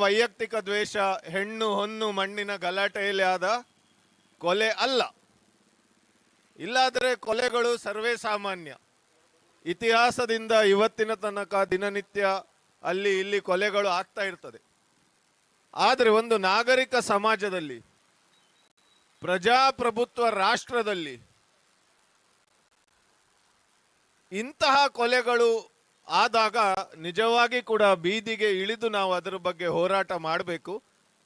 ವೈಯಕ್ತಿಕ ದ್ವೇಷ, ಹೆಣ್ಣು ಹೊನ್ನು ಮಣ್ಣಿನ ಗಲಾಟೆಯಲ್ಲಿ ಆದ ಕೊಲೆ ಅಲ್ಲ. ಇಲ್ಲಾದರೆ ಕೊಲೆಗಳು ಸರ್ವೇ ಸಾಮಾನ್ಯ. ಇತಿಹಾಸದಿಂದ ಇವತ್ತಿನ ತನಕ ದಿನನಿತ್ಯ ಅಲ್ಲಿ ಇಲ್ಲಿ ಕೊಲೆಗಳು ಆಗ್ತಾ ಇರ್ತದೆ. ಆದರೆ ಒಂದು ನಾಗರಿಕ ಸಮಾಜದಲ್ಲಿ, ಪ್ರಜಾಪ್ರಭುತ್ವ ರಾಷ್ಟ್ರದಲ್ಲಿ ಇಂತಹ ಕೊಲೆಗಳು ಆದಾಗ ನಿಜವಾಗಿ ಕೂಡ ಬೀದಿಗೆ ಇಳಿದು ನಾವು ಅದರ ಬಗ್ಗೆ ಹೋರಾಟ ಮಾಡಬೇಕು.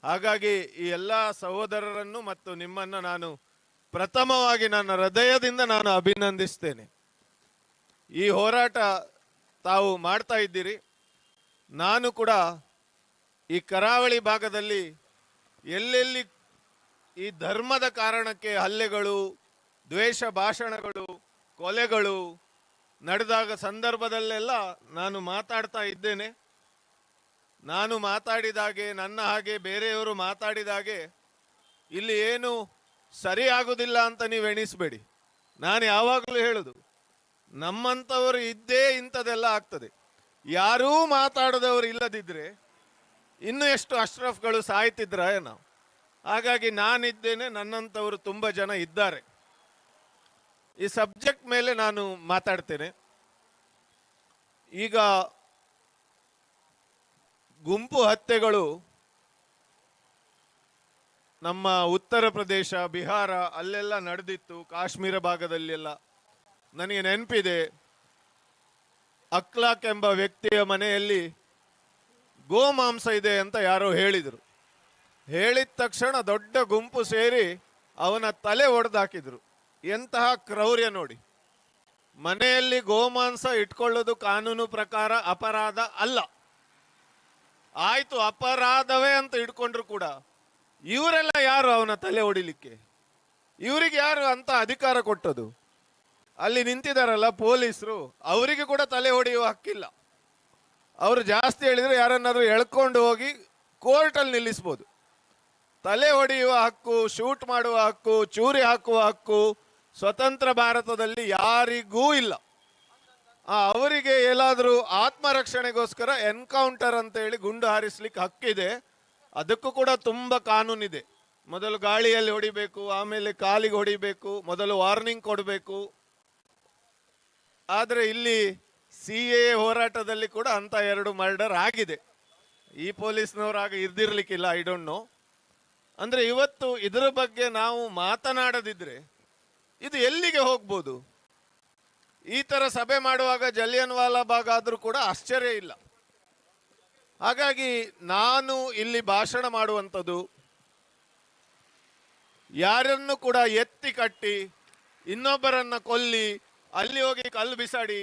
ಹಾಗಾಗಿ ಈ ಎಲ್ಲ ಸಹೋದರರನ್ನು ಮತ್ತು ನಿಮ್ಮನ್ನು ನಾನು ಪ್ರಥಮವಾಗಿ ನನ್ನ ಹೃದಯದಿಂದ ನಾನು ಅಭಿನಂದಿಸ್ತೇನೆ. ಈ ಹೋರಾಟ ತಾವು ಮಾಡ್ತಾ ಇದ್ದೀರಿ. ನಾನು ಕೂಡ ಈ ಕರಾವಳಿ ಭಾಗದಲ್ಲಿ ಎಲ್ಲೆಲ್ಲಿ ಈ ಧರ್ಮದ ಕಾರಣಕ್ಕೆ ಹಲ್ಲೆಗಳು, ದ್ವೇಷ ಭಾಷಣಗಳು, ಕೊಲೆಗಳು ನಡೆದಾಗ ಸಂದರ್ಭದಲ್ಲೆಲ್ಲ ನಾನು ಮಾತಾಡ್ತಾ ಇದ್ದೇನೆ. ನಾನು ಮಾತಾಡಿದಾಗೆ, ನನ್ನ ಹಾಗೆ ಬೇರೆಯವರು ಮಾತಾಡಿದಾಗೆ ಇಲ್ಲಿ ಏನು ಸರಿ ಆಗುವುದಿಲ್ಲ ಅಂತ ನೀವು ಎಣಿಸಬೇಡಿ. ನಾನು ಯಾವಾಗಲೂ ಹೇಳುದು, ನಮ್ಮಂಥವರು ಇದ್ದೇ ಇಂಥದೆಲ್ಲ ಆಗ್ತದೆ. ಯಾರೂ ಮಾತಾಡದವರು ಇಲ್ಲದಿದ್ದರೆ ಇನ್ನೂ ಎಷ್ಟು ಅಶ್ರಫ್ಗಳು ಸಾಯ್ತಿದ್ರ ಏನೋ. ಹಾಗಾಗಿ ನಾನಿದ್ದೇನೆ, ನನ್ನಂಥವರು ತುಂಬ ಜನ ಇದ್ದಾರೆ. ಈ ಸಬ್ಜೆಕ್ಟ್ ಮೇಲೆ ನಾನು ಮಾತಾಡ್ತೇನೆ. ಈಗ ಗುಂಪು ಹತ್ಯೆಗಳು ನಮ್ಮ ಉತ್ತರ ಪ್ರದೇಶ, ಬಿಹಾರ ಅಲ್ಲೆಲ್ಲ ನಡೆದಿತ್ತು, ಕಾಶ್ಮೀರ ಭಾಗದಲ್ಲೆಲ್ಲ. ನನಗೆ ನೆನಪಿದೆ, ಅಕ್ಲಾಕ್ ಎಂಬ ವ್ಯಕ್ತಿಯ ಮನೆಯಲ್ಲಿ ಗೋಮಾಂಸ ಇದೆ ಅಂತ ಯಾರೋ ಹೇಳಿದರು. ಹೇಳಿದ ತಕ್ಷಣ ದೊಡ್ಡ ಗುಂಪು ಸೇರಿ ಅವನ ತಲೆ ಒಡೆದಾಕಿದ್ರು. ಎಂತಹ ಕ್ರೌರ್ಯ ನೋಡಿ. ಮನೆಯಲ್ಲಿ ಗೋಮಾಂಸ ಇಟ್ಕೊಳ್ಳೋದು ಕಾನೂನು ಪ್ರಕಾರ ಅಪರಾಧ ಅಲ್ಲ. ಆಯ್ತು, ಅಪರಾಧವೇ ಅಂತ ಇಟ್ಕೊಂಡ್ರು ಕೂಡ ಇವರೆಲ್ಲ ಯಾರು ಅವನ ತಲೆ ಹೊಡಿಲಿಕ್ಕೆ? ಇವರಿಗೆ ಯಾರು ಅಂತ ಅಧಿಕಾರ ಕೊಟ್ಟದು? ಅಲ್ಲಿ ನಿಂತಿದಾರಲ್ಲ ಪೊಲೀಸರು, ಅವರಿಗೆ ಕೂಡ ತಲೆ ಹೊಡೆಯುವ ಹಕ್ಕಿಲ್ಲ. ಅವರು ಜಾಸ್ತಿ ಹೇಳಿದ್ರೆ ಯಾರನ್ನಾದ್ರು ಎಳ್ಕೊಂಡು ಹೋಗಿ ಕೋರ್ಟಲ್ಲಿ ನಿಲ್ಲಿಸ್ಬೋದು. ತಲೆ ಹೊಡೆಯುವ ಹಕ್ಕು, ಶೂಟ್ ಮಾಡುವ ಹಕ್ಕು, ಚೂರಿ ಹಾಕುವ ಹಕ್ಕು ಸ್ವತಂತ್ರ ಭಾರತದಲ್ಲಿ ಯಾರಿಗೂ ಇಲ್ಲ. ಅವರಿಗೆ ಎಲ್ಲಾದರೂ ಆತ್ಮರಕ್ಷಣೆಗೋಸ್ಕರ ಎನ್ಕೌಂಟರ್ ಅಂತ ಹೇಳಿ ಗುಂಡು ಹಾರಿಸ್ಲಿಕ್ಕೆ ಹಕ್ಕಿದೆ. ಅದಕ್ಕೂ ಕೂಡ ತುಂಬ ಕಾನೂನಿದೆ. ಮೊದಲು ಗಾಳಿಯಲ್ಲಿ ಹೊಡಿಬೇಕು, ಆಮೇಲೆ ಕಾಲಿಗೆ ಹೊಡಿಬೇಕು, ಮೊದಲು ವಾರ್ನಿಂಗ್ ಕೊಡಬೇಕು. ಆದರೆ ಇಲ್ಲಿ CAA ಹೋರಾಟದಲ್ಲಿ ಕೂಡ ಅಂತ 2 ಮರ್ಡರ್ ಆಗಿದೆ. ಈ ಪೊಲೀಸ್ನವರಾಗ ಇರ್ದಿರ್ಲಿಕ್ಕಿಲ್ಲ, ಐ ಡೋಂಟ್ ನೋ. ಅಂದ್ರೆ ಇವತ್ತು ಇದರ ಬಗ್ಗೆ ನಾವು ಮಾತನಾಡದಿದ್ರೆ ಇದು ಎಲ್ಲಿಗೆ ಹೋಗ್ಬೋದು? ಈ ತರ ಸಭೆ ಮಾಡುವಾಗ ಜಲಿಯನ್ ವಾಲಾ ಬಾಗ್ ಆದ್ರೂ ಕೂಡ ಆಶ್ಚರ್ಯ ಇಲ್ಲ. ಹಾಗಾಗಿ ನಾನು ಇಲ್ಲಿ ಭಾಷಣ ಮಾಡುವಂಥದ್ದು, ಯಾರನ್ನು ಕೂಡ ಎತ್ತಿ ಕಟ್ಟಿ ಇನ್ನೊಬ್ಬರನ್ನ ಕೊಲ್ಲಿ ಅಲ್ಲಿ ಹೋಗಿ ಕಲ್ಲು ಬಿಸಾಡಿ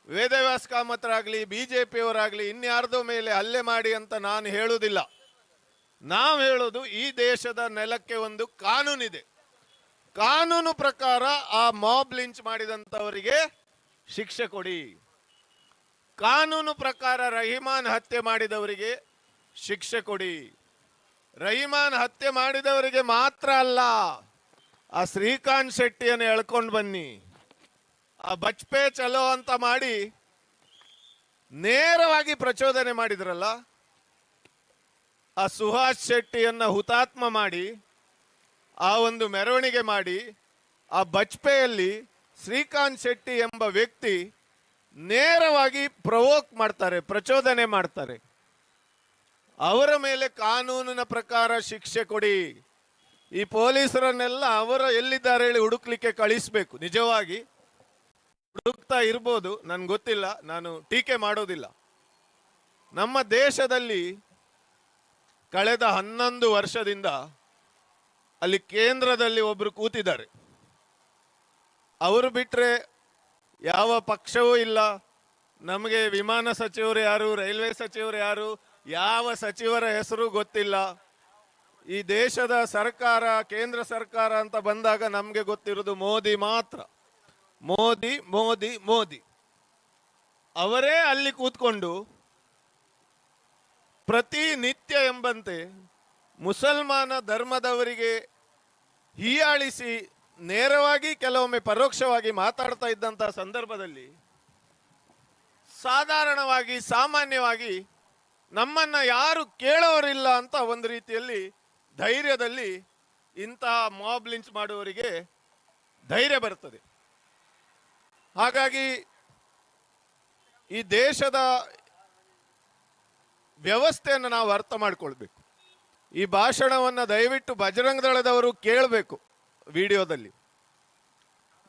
ವೇದವ್ಯಾಸ ಕಾಮತ್ರಾಗ್ಲಿ BJPಯವರಾಗ್ಲಿ ಇನ್ಯಾರ್ದೋ ಮೇಲೆ ಹಲ್ಲೆ ಮಾಡಿ ಅಂತ ನಾನು ಹೇಳುವುದಿಲ್ಲ. ನಾವು ಹೇಳೋದು, ಈ ದೇಶದ ನೆಲಕ್ಕೆ ಒಂದು ಕಾನೂನಿದೆ. ಕಾನೂನು ಪ್ರಕಾರ ಆ ಮಾಬ್ ಲಿಂಚ್ ಮಾಡಿದಂಥವರಿಗೆ ಶಿಕ್ಷೆ ಕೊಡಿ. ಕಾನೂನು ಪ್ರಕಾರ ರಹಿಮಾನ್ ಹತ್ಯೆ ಮಾಡಿದವರಿಗೆ ಶಿಕ್ಷೆ ಕೊಡಿ. ರಹಿಮಾನ್ ಹತ್ಯೆ ಮಾಡಿದವರಿಗೆ ಮಾತ್ರ ಅಲ್ಲ, ಆ ಶ್ರೀಕಾಂತ್ ಶೆಟ್ಟಿಯನ್ನು ಎಳ್ಕೊಂಡು ಬನ್ನಿ. ಆ ಬಚ್ಪೆ ಚಲೋ ಅಂತ ಮಾಡಿ ನೇರವಾಗಿ ಪ್ರಚೋದನೆ ಮಾಡಿದ್ರಲ್ಲ, ಆ ಸುಹಾಸ್ ಶೆಟ್ಟಿಯನ್ನ ಹುತಾತ್ಮ ಮಾಡಿ ಆ ಒಂದು ಮೆರವಣಿಗೆ ಮಾಡಿ ಆ ಬಚ್ಪೆಯಲ್ಲಿ ಶ್ರೀಕಾಂತ್ ಶೆಟ್ಟಿ ಎಂಬ ವ್ಯಕ್ತಿ ನೇರವಾಗಿ ಪ್ರವೋಕ್ ಮಾಡ್ತಾರೆ, ಪ್ರಚೋದನೆ ಮಾಡ್ತಾರೆ. ಅವರ ಮೇಲೆ ಕಾನೂನಿನ ಪ್ರಕಾರ ಶಿಕ್ಷೆ ಕೊಡಿ. ಈ ಪೊಲೀಸರನ್ನೆಲ್ಲ ಅವರು ಎಲ್ಲಿದ್ದಾರೆ ಹೇಳಿ ಹುಡುಕ್ಲಿಕ್ಕೆ ಕಳಿಸ್ಬೇಕು. ನಿಜವಾಗಿ ಹುಡುಕ್ತಾ ಇರ್ಬೋದು, ನನ್ಗೆ ಗೊತ್ತಿಲ್ಲ, ನಾನು ಟೀಕೆ ಮಾಡೋದಿಲ್ಲ. ನಮ್ಮ ದೇಶದಲ್ಲಿ ಕಳೆದ 11 ವರ್ಷದಿಂದ ಅಲ್ಲಿ ಕೇಂದ್ರದಲ್ಲಿ ಒಬ್ರು ಕೂತಿದ್ದಾರೆ. ಅವರು ಬಿಟ್ರೆ ಯಾವ ಪಕ್ಷವೂ ಇಲ್ಲ. ನಮಗೆ ವಿಮಾನ ಸಚಿವರು ಯಾರು, ರೈಲ್ವೆ ಸಚಿವರು ಯಾರು, ಯಾವ ಸಚಿವರ ಹೆಸರು ಗೊತ್ತಿಲ್ಲ. ಈ ದೇಶದ ಸರ್ಕಾರ, ಕೇಂದ್ರ ಸರ್ಕಾರ ಅಂತ ಬಂದಾಗ ನಮಗೆ ಗೊತ್ತಿರೋದು ಮೋದಿ ಮಾತ್ರ. ಮೋದಿ ಮೋದಿ ಮೋದಿ. ಅವರೇ ಅಲ್ಲಿ ಕೂತ್ಕೊಂಡು ಪ್ರತಿನಿತ್ಯ ಎಂಬಂತೆ ಮುಸಲ್ಮಾನ ಧರ್ಮದವರಿಗೆ ಹೀಯಾಳಿಸಿ ನೇರವಾಗಿ ಕೆಲವೊಮ್ಮೆ ಪರೋಕ್ಷವಾಗಿ ಮಾತಾಡ್ತಾ ಇದ್ದಂತಹ ಸಂದರ್ಭದಲ್ಲಿ ಸಾಧಾರಣವಾಗಿ ಸಾಮಾನ್ಯವಾಗಿ ನಮ್ಮನ್ನ ಯಾರು ಕೇಳೋರಿಲ್ಲ ಅಂತ ಒಂದು ರೀತಿಯಲ್ಲಿ ಧೈರ್ಯದಲ್ಲಿ ಇಂತಹ ಮಾಬ್ ಲಿಂಚ್ ಮಾಡುವವರಿಗೆ ಧೈರ್ಯ ಬರ್ತದೆ. ಹಾಗಾಗಿ ಈ ದೇಶದ ವ್ಯವಸ್ಥೆಯನ್ನು ನಾವು ಅರ್ಥ ಮಾಡ್ಕೊಳ್ಬೇಕು. ಈ ಭಾಷಣವನ್ನು ದಯವಿಟ್ಟು ಬಜರಂಗ ದಳದವರು ಕೇಳಬೇಕು. ವಿಡಿಯೋದಲ್ಲಿ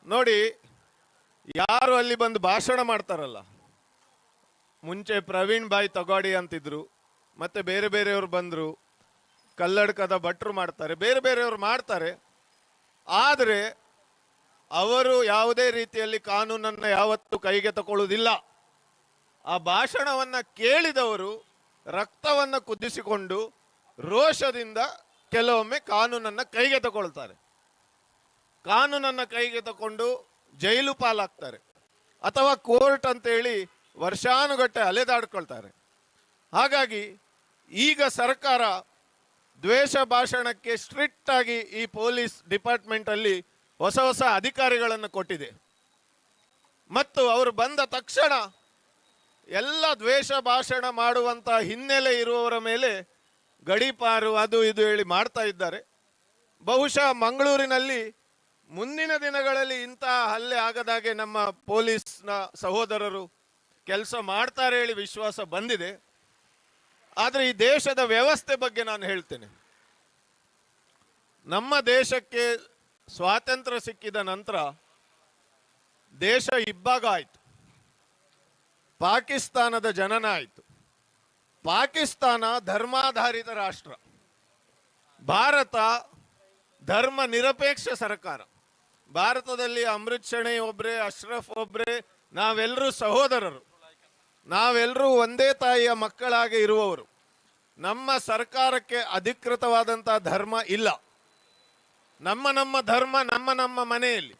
ನೋಡಿ, ಯಾರು ಅಲ್ಲಿ ಬಂದು ಭಾಷಣ ಮಾಡ್ತಾರಲ್ಲ, ಮುಂಚೆ ಪ್ರವೀಣ್ ಭಾಯ್ ತಗೋಡಿ ಅಂತಿದ್ರು, ಮತ್ತೆ ಬೇರೆ ಬೇರೆಯವರು ಬಂದರು, ಕಲ್ಲಡ್ಕದ ಭಟ್ರು ಮಾಡ್ತಾರೆ, ಬೇರೆ ಬೇರೆಯವರು ಮಾಡ್ತಾರೆ. ಆದರೆ ಅವರು ಯಾವುದೇ ರೀತಿಯಲ್ಲಿ ಕಾನೂನನ್ನು ಯಾವತ್ತೂ ಕೈಗೆ ತಗೊಳ್ಳುವುದಿಲ್ಲ. ಆ ಭಾಷಣವನ್ನು ಕೇಳಿದವರು ರಕ್ತವನ್ನು ಕುದಿಸಿಕೊಂಡು ರೋಷದಿಂದ ಕೆಲವೊಮ್ಮೆ ಕಾನೂನನ್ನು ಕೈಗೆ ತಗೊಳ್ತಾರೆ. ಕಾನೂನನ್ನು ಕೈಗೆ ತಗೊಂಡು ಜೈಲು ಪಾಲಾಗ್ತಾರೆ, ಅಥವಾ ಕೋರ್ಟ್ ಅಂತೇಳಿ ವರ್ಷಾನುಗಟ್ಟೆ ಅಲೆದಾಡ್ಕೊಳ್ತಾರೆ. ಹಾಗಾಗಿ ಈಗ ಸರ್ಕಾರ ದ್ವೇಷ ಭಾಷಣಕ್ಕೆ ಸ್ಟ್ರಿಕ್ಟ್ ಆಗಿ ಈ ಪೊಲೀಸ್ ಡಿಪಾರ್ಟ್ಮೆಂಟ್ ಅಲ್ಲಿ ಹೊಸ ಹೊಸ ಅಧಿಕಾರಿಗಳನ್ನು ಕೊಟ್ಟಿದೆ. ಮತ್ತು ಅವರು ಬಂದ ತಕ್ಷಣ ಎಲ್ಲ ದ್ವೇಷ ಭಾಷಣ ಮಾಡುವಂತ ಹಿನ್ನೆಲೆ ಇರುವವರ ಮೇಲೆ ಗಡೀಪಾರು ಅದು ಇದು ಹೇಳಿ ಮಾಡ್ತಾ ಇದ್ದಾರೆ. ಬಹುಶಃ ಮಂಗಳೂರಿನಲ್ಲಿ ಮುಂದಿನ ದಿನಗಳಲ್ಲಿ ಇಂತಹ ಹಲ್ಲೆ ಆಗದಾಗೆ ನಮ್ಮ ಪೊಲೀಸ್ನ ಸಹೋದರರು ಕೆಲಸ ಮಾಡ್ತಾರೆ ಹೇಳಿ ವಿಶ್ವಾಸ ಬಂದಿದೆ. ಆದರೆ ಈ ದೇಶದ ವ್ಯವಸ್ಥೆ ಬಗ್ಗೆ ನಾನು ಹೇಳ್ತೇನೆ. ನಮ್ಮ ದೇಶಕ್ಕೆ ಸ್ವಾತಂತ್ರ್ಯ ಸಿಕ್ಕಿದ ನಂತರ ದೇಶ ಇಬ್ಬಾಗ ಆಯಿತು, ಪಾಕಿಸ್ತಾನದ ಜನನ ಆಯಿತು. ಪಾಕಿಸ್ತಾನ ಧರ್ಮಾಧಾರಿತ ರಾಷ್ಟ್ರ, ಭಾರತ ಧರ್ಮ ನಿರಪೇಕ್ಷ ಸರ್ಕಾರ. ಭಾರತದಲ್ಲಿ ಅಮೃತ್ ಶಣೈ ಒಬ್ರೆ, ಅಶ್ರಫ್ ಒಬ್ರೆ, ನಾವೆಲ್ಲರೂ ಸಹೋದರರು, ನಾವೆಲ್ಲರೂ ಒಂದೇ ತಾಯಿಯ ಮಕ್ಕಳಾಗಿ ಇರುವವರು. ನಮ್ಮ ಸರ್ಕಾರಕ್ಕೆ ಅಧಿಕೃತವಾದಂತಹ ಧರ್ಮ ಇಲ್ಲ. ನಮ್ಮ ಧರ್ಮ ನಮ್ಮ ಮನೆಯಲ್ಲಿ.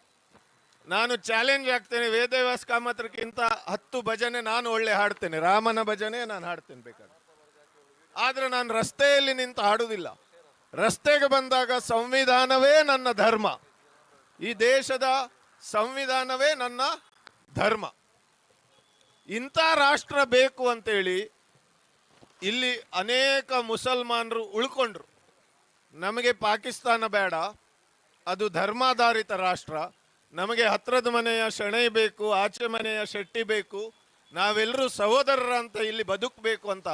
ನಾನು ಚಾಲೆಂಜ್ ಆಗ್ತೇನೆ, ವೇದವ್ಯಾಸ ಕಾಮತ್ರಕ್ಕಿಂತ 10 ಭಜನೆ ನಾನು ಒಳ್ಳೆ ಹಾಡ್ತೇನೆ, ರಾಮನ ಭಜನೆ ನಾನು ಹಾಡ್ತೇನೆ ಬೇಕಾದ್ರೆ. ಆದ್ರೆ ನಾನು ರಸ್ತೆಯಲ್ಲಿ ನಿಂತು ಹಾಡುವುದಿಲ್ಲ. ರಸ್ತೆಗೆ ಬಂದಾಗ ಸಂವಿಧಾನವೇ ನನ್ನ ಧರ್ಮ, ಈ ದೇಶದ ಸಂವಿಧಾನವೇ ನನ್ನ ಧರ್ಮ. ಇಂಥ ರಾಷ್ಟ್ರ ಬೇಕು ಅಂತೇಳಿ ಇಲ್ಲಿ ಅನೇಕ ಮುಸಲ್ಮಾನರು ಉಳ್ಕೊಂಡ್ರು. ನಮಗೆ ಪಾಕಿಸ್ತಾನ ಬೇಡ, ಅದು ಧರ್ಮಾಧಾರಿತ ರಾಷ್ಟ್ರ, ನಮಗೆ ಹತ್ರದ ಮನೆಯ ಶೆಣೈ ಬೇಕು, ಆಚೆ ಮನೆಯ ಶೆಟ್ಟಿ ಬೇಕು, ನಾವೆಲ್ಲರೂ ಸಹೋದರರ ಅಂತ ಇಲ್ಲಿ ಬದುಕಬೇಕು ಅಂತ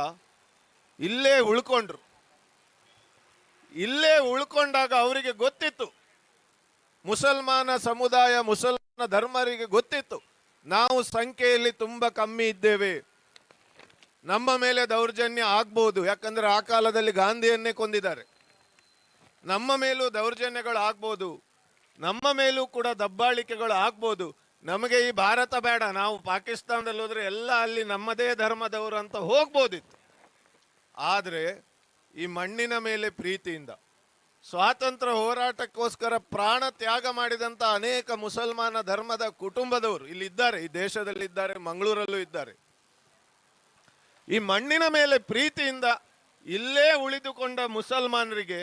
ಇಲ್ಲೇ ಉಳ್ಕೊಂಡ್ರು. ಇಲ್ಲೇ ಉಳ್ಕೊಂಡಾಗ ಅವರಿಗೆ ಗೊತ್ತಿತ್ತು, ಮುಸಲ್ಮಾನ ಸಮುದಾಯ, ಮುಸಲ್ಮಾನ ಧರ್ಮರಿಗೆ ಗೊತ್ತಿತ್ತು, ನಾವು ಸಂಖ್ಯೆಯಲ್ಲಿ ತುಂಬ ಕಮ್ಮಿ ಇದ್ದೇವೆ, ನಮ್ಮ ಮೇಲೆ ದೌರ್ಜನ್ಯ ಆಗ್ಬೋದು. ಯಾಕಂದ್ರೆ ಆ ಕಾಲದಲ್ಲಿ ಗಾಂಧಿಯನ್ನೇ ಕೊಂದಿದ್ದಾರೆ. ನಮ್ಮ ಮೇಲೂ ದೌರ್ಜನ್ಯಗಳು ಆಗ್ಬೋದು, ನಮ್ಮ ಮೇಲೂ ಕೂಡ ದಬ್ಬಾಳಿಕೆಗಳು ಆಗ್ಬೋದು. ನಮಗೆ ಈ ಭಾರತ ಬೇಡ, ನಾವು ಪಾಕಿಸ್ತಾನದಲ್ಲಿ ಹೋದ್ರೆ ಎಲ್ಲ ಅಲ್ಲಿ ನಮ್ಮದೇ ಧರ್ಮದವರು ಅಂತ ಹೋಗ್ಬೋದಿತ್ತು. ಆದರೆ ಈ ಮಣ್ಣಿನ ಮೇಲೆ ಪ್ರೀತಿಯಿಂದ ಸ್ವಾತಂತ್ರ್ಯ ಹೋರಾಟಕ್ಕೋಸ್ಕರ ಪ್ರಾಣ ತ್ಯಾಗ ಮಾಡಿದಂತ ಅನೇಕ ಮುಸಲ್ಮಾನ ಧರ್ಮದ ಕುಟುಂಬದವರು ಇಲ್ಲಿ ಇದ್ದಾರೆ, ಈ ದೇಶದಲ್ಲಿ ಇದ್ದಾರೆ, ಮಂಗಳೂರಲ್ಲೂ ಇದ್ದಾರೆ. ಈ ಮಣ್ಣಿನ ಮೇಲೆ ಪ್ರೀತಿಯಿಂದ ಇಲ್ಲೇ ಉಳಿದುಕೊಂಡ ಮುಸಲ್ಮಾನರಿಗೆ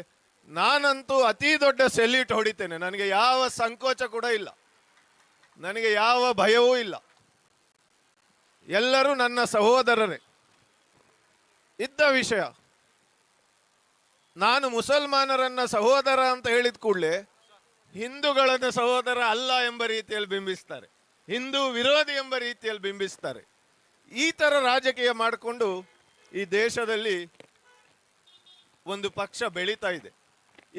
ನಾನಂತೂ ಅತಿ ದೊಡ್ಡ ಸೆಲ್ಯೂಟ್ ಹೊಡಿತೇನೆ. ನನಗೆ ಯಾವ ಸಂಕೋಚ ಕೂಡ ಇಲ್ಲ, ನನಗೆ ಯಾವ ಭಯವೂ ಇಲ್ಲ. ಎಲ್ಲರೂ ನನ್ನ ಸಹೋದರರೇ. ಇದ್ದ ವಿಷಯ, ನಾನು ಮುಸಲ್ಮಾನರನ್ನ ಸಹೋದರ ಅಂತ ಹೇಳಿದ ಕೂಡಲೇ ಹಿಂದೂಗಳನ್ನ ಸಹೋದರ ಅಲ್ಲ ಎಂಬ ರೀತಿಯಲ್ಲಿ ಬಿಂಬಿಸ್ತಾರೆ, ಹಿಂದೂ ವಿರೋಧಿ ಎಂಬ ರೀತಿಯಲ್ಲಿ ಬಿಂಬಿಸ್ತಾರೆ. ಈ ತರ ರಾಜಕೀಯ ಮಾಡಿಕೊಂಡು ಈ ದೇಶದಲ್ಲಿ ಒಂದು ಪಕ್ಷ ಬೆಳೀತಾ ಇದೆ.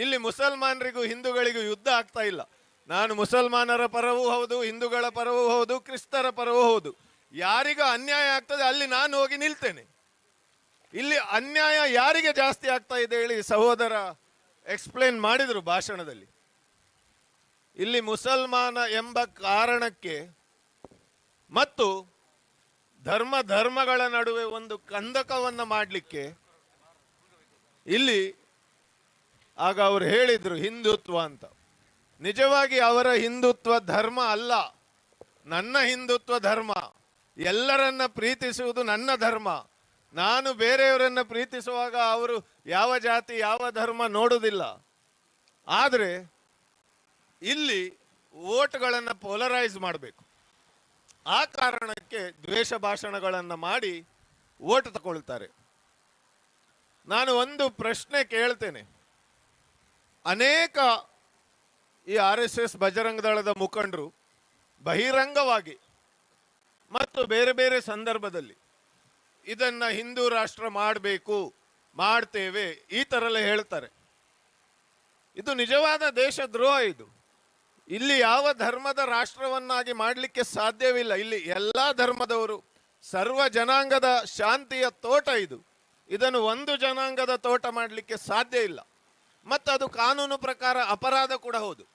ಇಲ್ಲಿ ಮುಸಲ್ಮಾನರಿಗೂ ಹಿಂದೂಗಳಿಗೂ ಯುದ್ಧ ಆಗ್ತಾ ಇಲ್ಲ. ನಾನು ಮುಸಲ್ಮಾನರ ಪರವೂ ಹೌದು, ಹಿಂದೂಗಳ ಪರವೂ ಹೌದು, ಕ್ರಿಸ್ತರ ಪರವೂ ಹೌದು. ಯಾರಿಗ ಅನ್ಯಾಯ ಆಗ್ತದೆ ಅಲ್ಲಿ ನಾನು ಹೋಗಿ ನಿಲ್ತೇನೆ. ಇಲ್ಲಿ ಅನ್ಯಾಯ ಯಾರಿಗೆ ಜಾಸ್ತಿ ಆಗ್ತಾ ಇದೆ ಹೇಳಿ ಸಹೋದರ ಎಕ್ಸ್ಪ್ಲೇನ್ ಮಾಡಿದ್ರು ಭಾಷಣದಲ್ಲಿ. ಇಲ್ಲಿ ಮುಸಲ್ಮಾನ ಎಂಬ ಕಾರಣಕ್ಕೆ ಮತ್ತು ಧರ್ಮಗಳ ನಡುವೆ ಒಂದು ಕಂದಕವನ್ನ ಮಾಡಲಿಕ್ಕೆ ಇಲ್ಲಿ ಆಗ ಅವರು ಹೇಳಿದ್ರು ಹಿಂದುತ್ವ ಅಂತ. ನಿಜವಾಗಿ ಅವರ ಹಿಂದುತ್ವ ಧರ್ಮ ಅಲ್ಲ, ನನ್ನ ಹಿಂದುತ್ವ ಧರ್ಮ. ಎಲ್ಲರನ್ನ ಪ್ರೀತಿಸುವುದು ನನ್ನ ಧರ್ಮ. ನಾನು ಬೇರೆಯವರನ್ನ ಪ್ರೀತಿಸುವಾಗ ಅವರು ಯಾವ ಜಾತಿ ಯಾವ ಧರ್ಮ ನೋಡುವುದಿಲ್ಲ. ಆದರೆ ಇಲ್ಲಿ ವೋಟ್ಗಳನ್ನು ಪೋಲರೈಸ್ ಮಾಡಬೇಕು. ಆ ಕಾರಣಕ್ಕೆ ದ್ವೇಷ ಭಾಷಣಗಳನ್ನು ಮಾಡಿ ವೋಟ್ ತಗೊಳ್ತಾರೆ. ನಾನು ಒಂದು ಪ್ರಶ್ನೆ ಕೇಳ್ತೇನೆ. ಅನೇಕ ಈ RSS ಬಜರಂಗ ದಳದ ಮುಖಂಡರು ಬಹಿರಂಗವಾಗಿ ಮತ್ತು ಬೇರೆ ಬೇರೆ ಸಂದರ್ಭದಲ್ಲಿ ಇದನ್ನ ಹಿಂದೂ ರಾಷ್ಟ್ರ ಮಾಡಬೇಕು, ಮಾಡ್ತೇವೆ, ಈ ತರ ಎಲ್ಲ ಹೇಳ್ತಾರೆ. ಇದು ನಿಜವಾದ ದೇಶದ್ರೋಹ. ಇದು ಇಲ್ಲಿ ಯಾವ ಧರ್ಮದ ರಾಷ್ಟ್ರವನ್ನಾಗಿ ಮಾಡಲಿಕ್ಕೆ ಸಾಧ್ಯವಿಲ್ಲ. ಇಲ್ಲಿ ಎಲ್ಲಾ ಧರ್ಮದವರು, ಸರ್ವ ಜನಾಂಗದ ಶಾಂತಿಯ ತೋಟ ಇದು. ಇದನ್ನು ಒಂದು ಜನಾಂಗದ ತೋಟ ಮಾಡಲಿಕ್ಕೆ ಸಾಧ್ಯ ಇಲ್ಲ. ಮತ್ತು ಅದು ಕಾನೂನು ಪ್ರಕಾರ ಅಪರಾಧ ಕೂಡ ಹೌದು.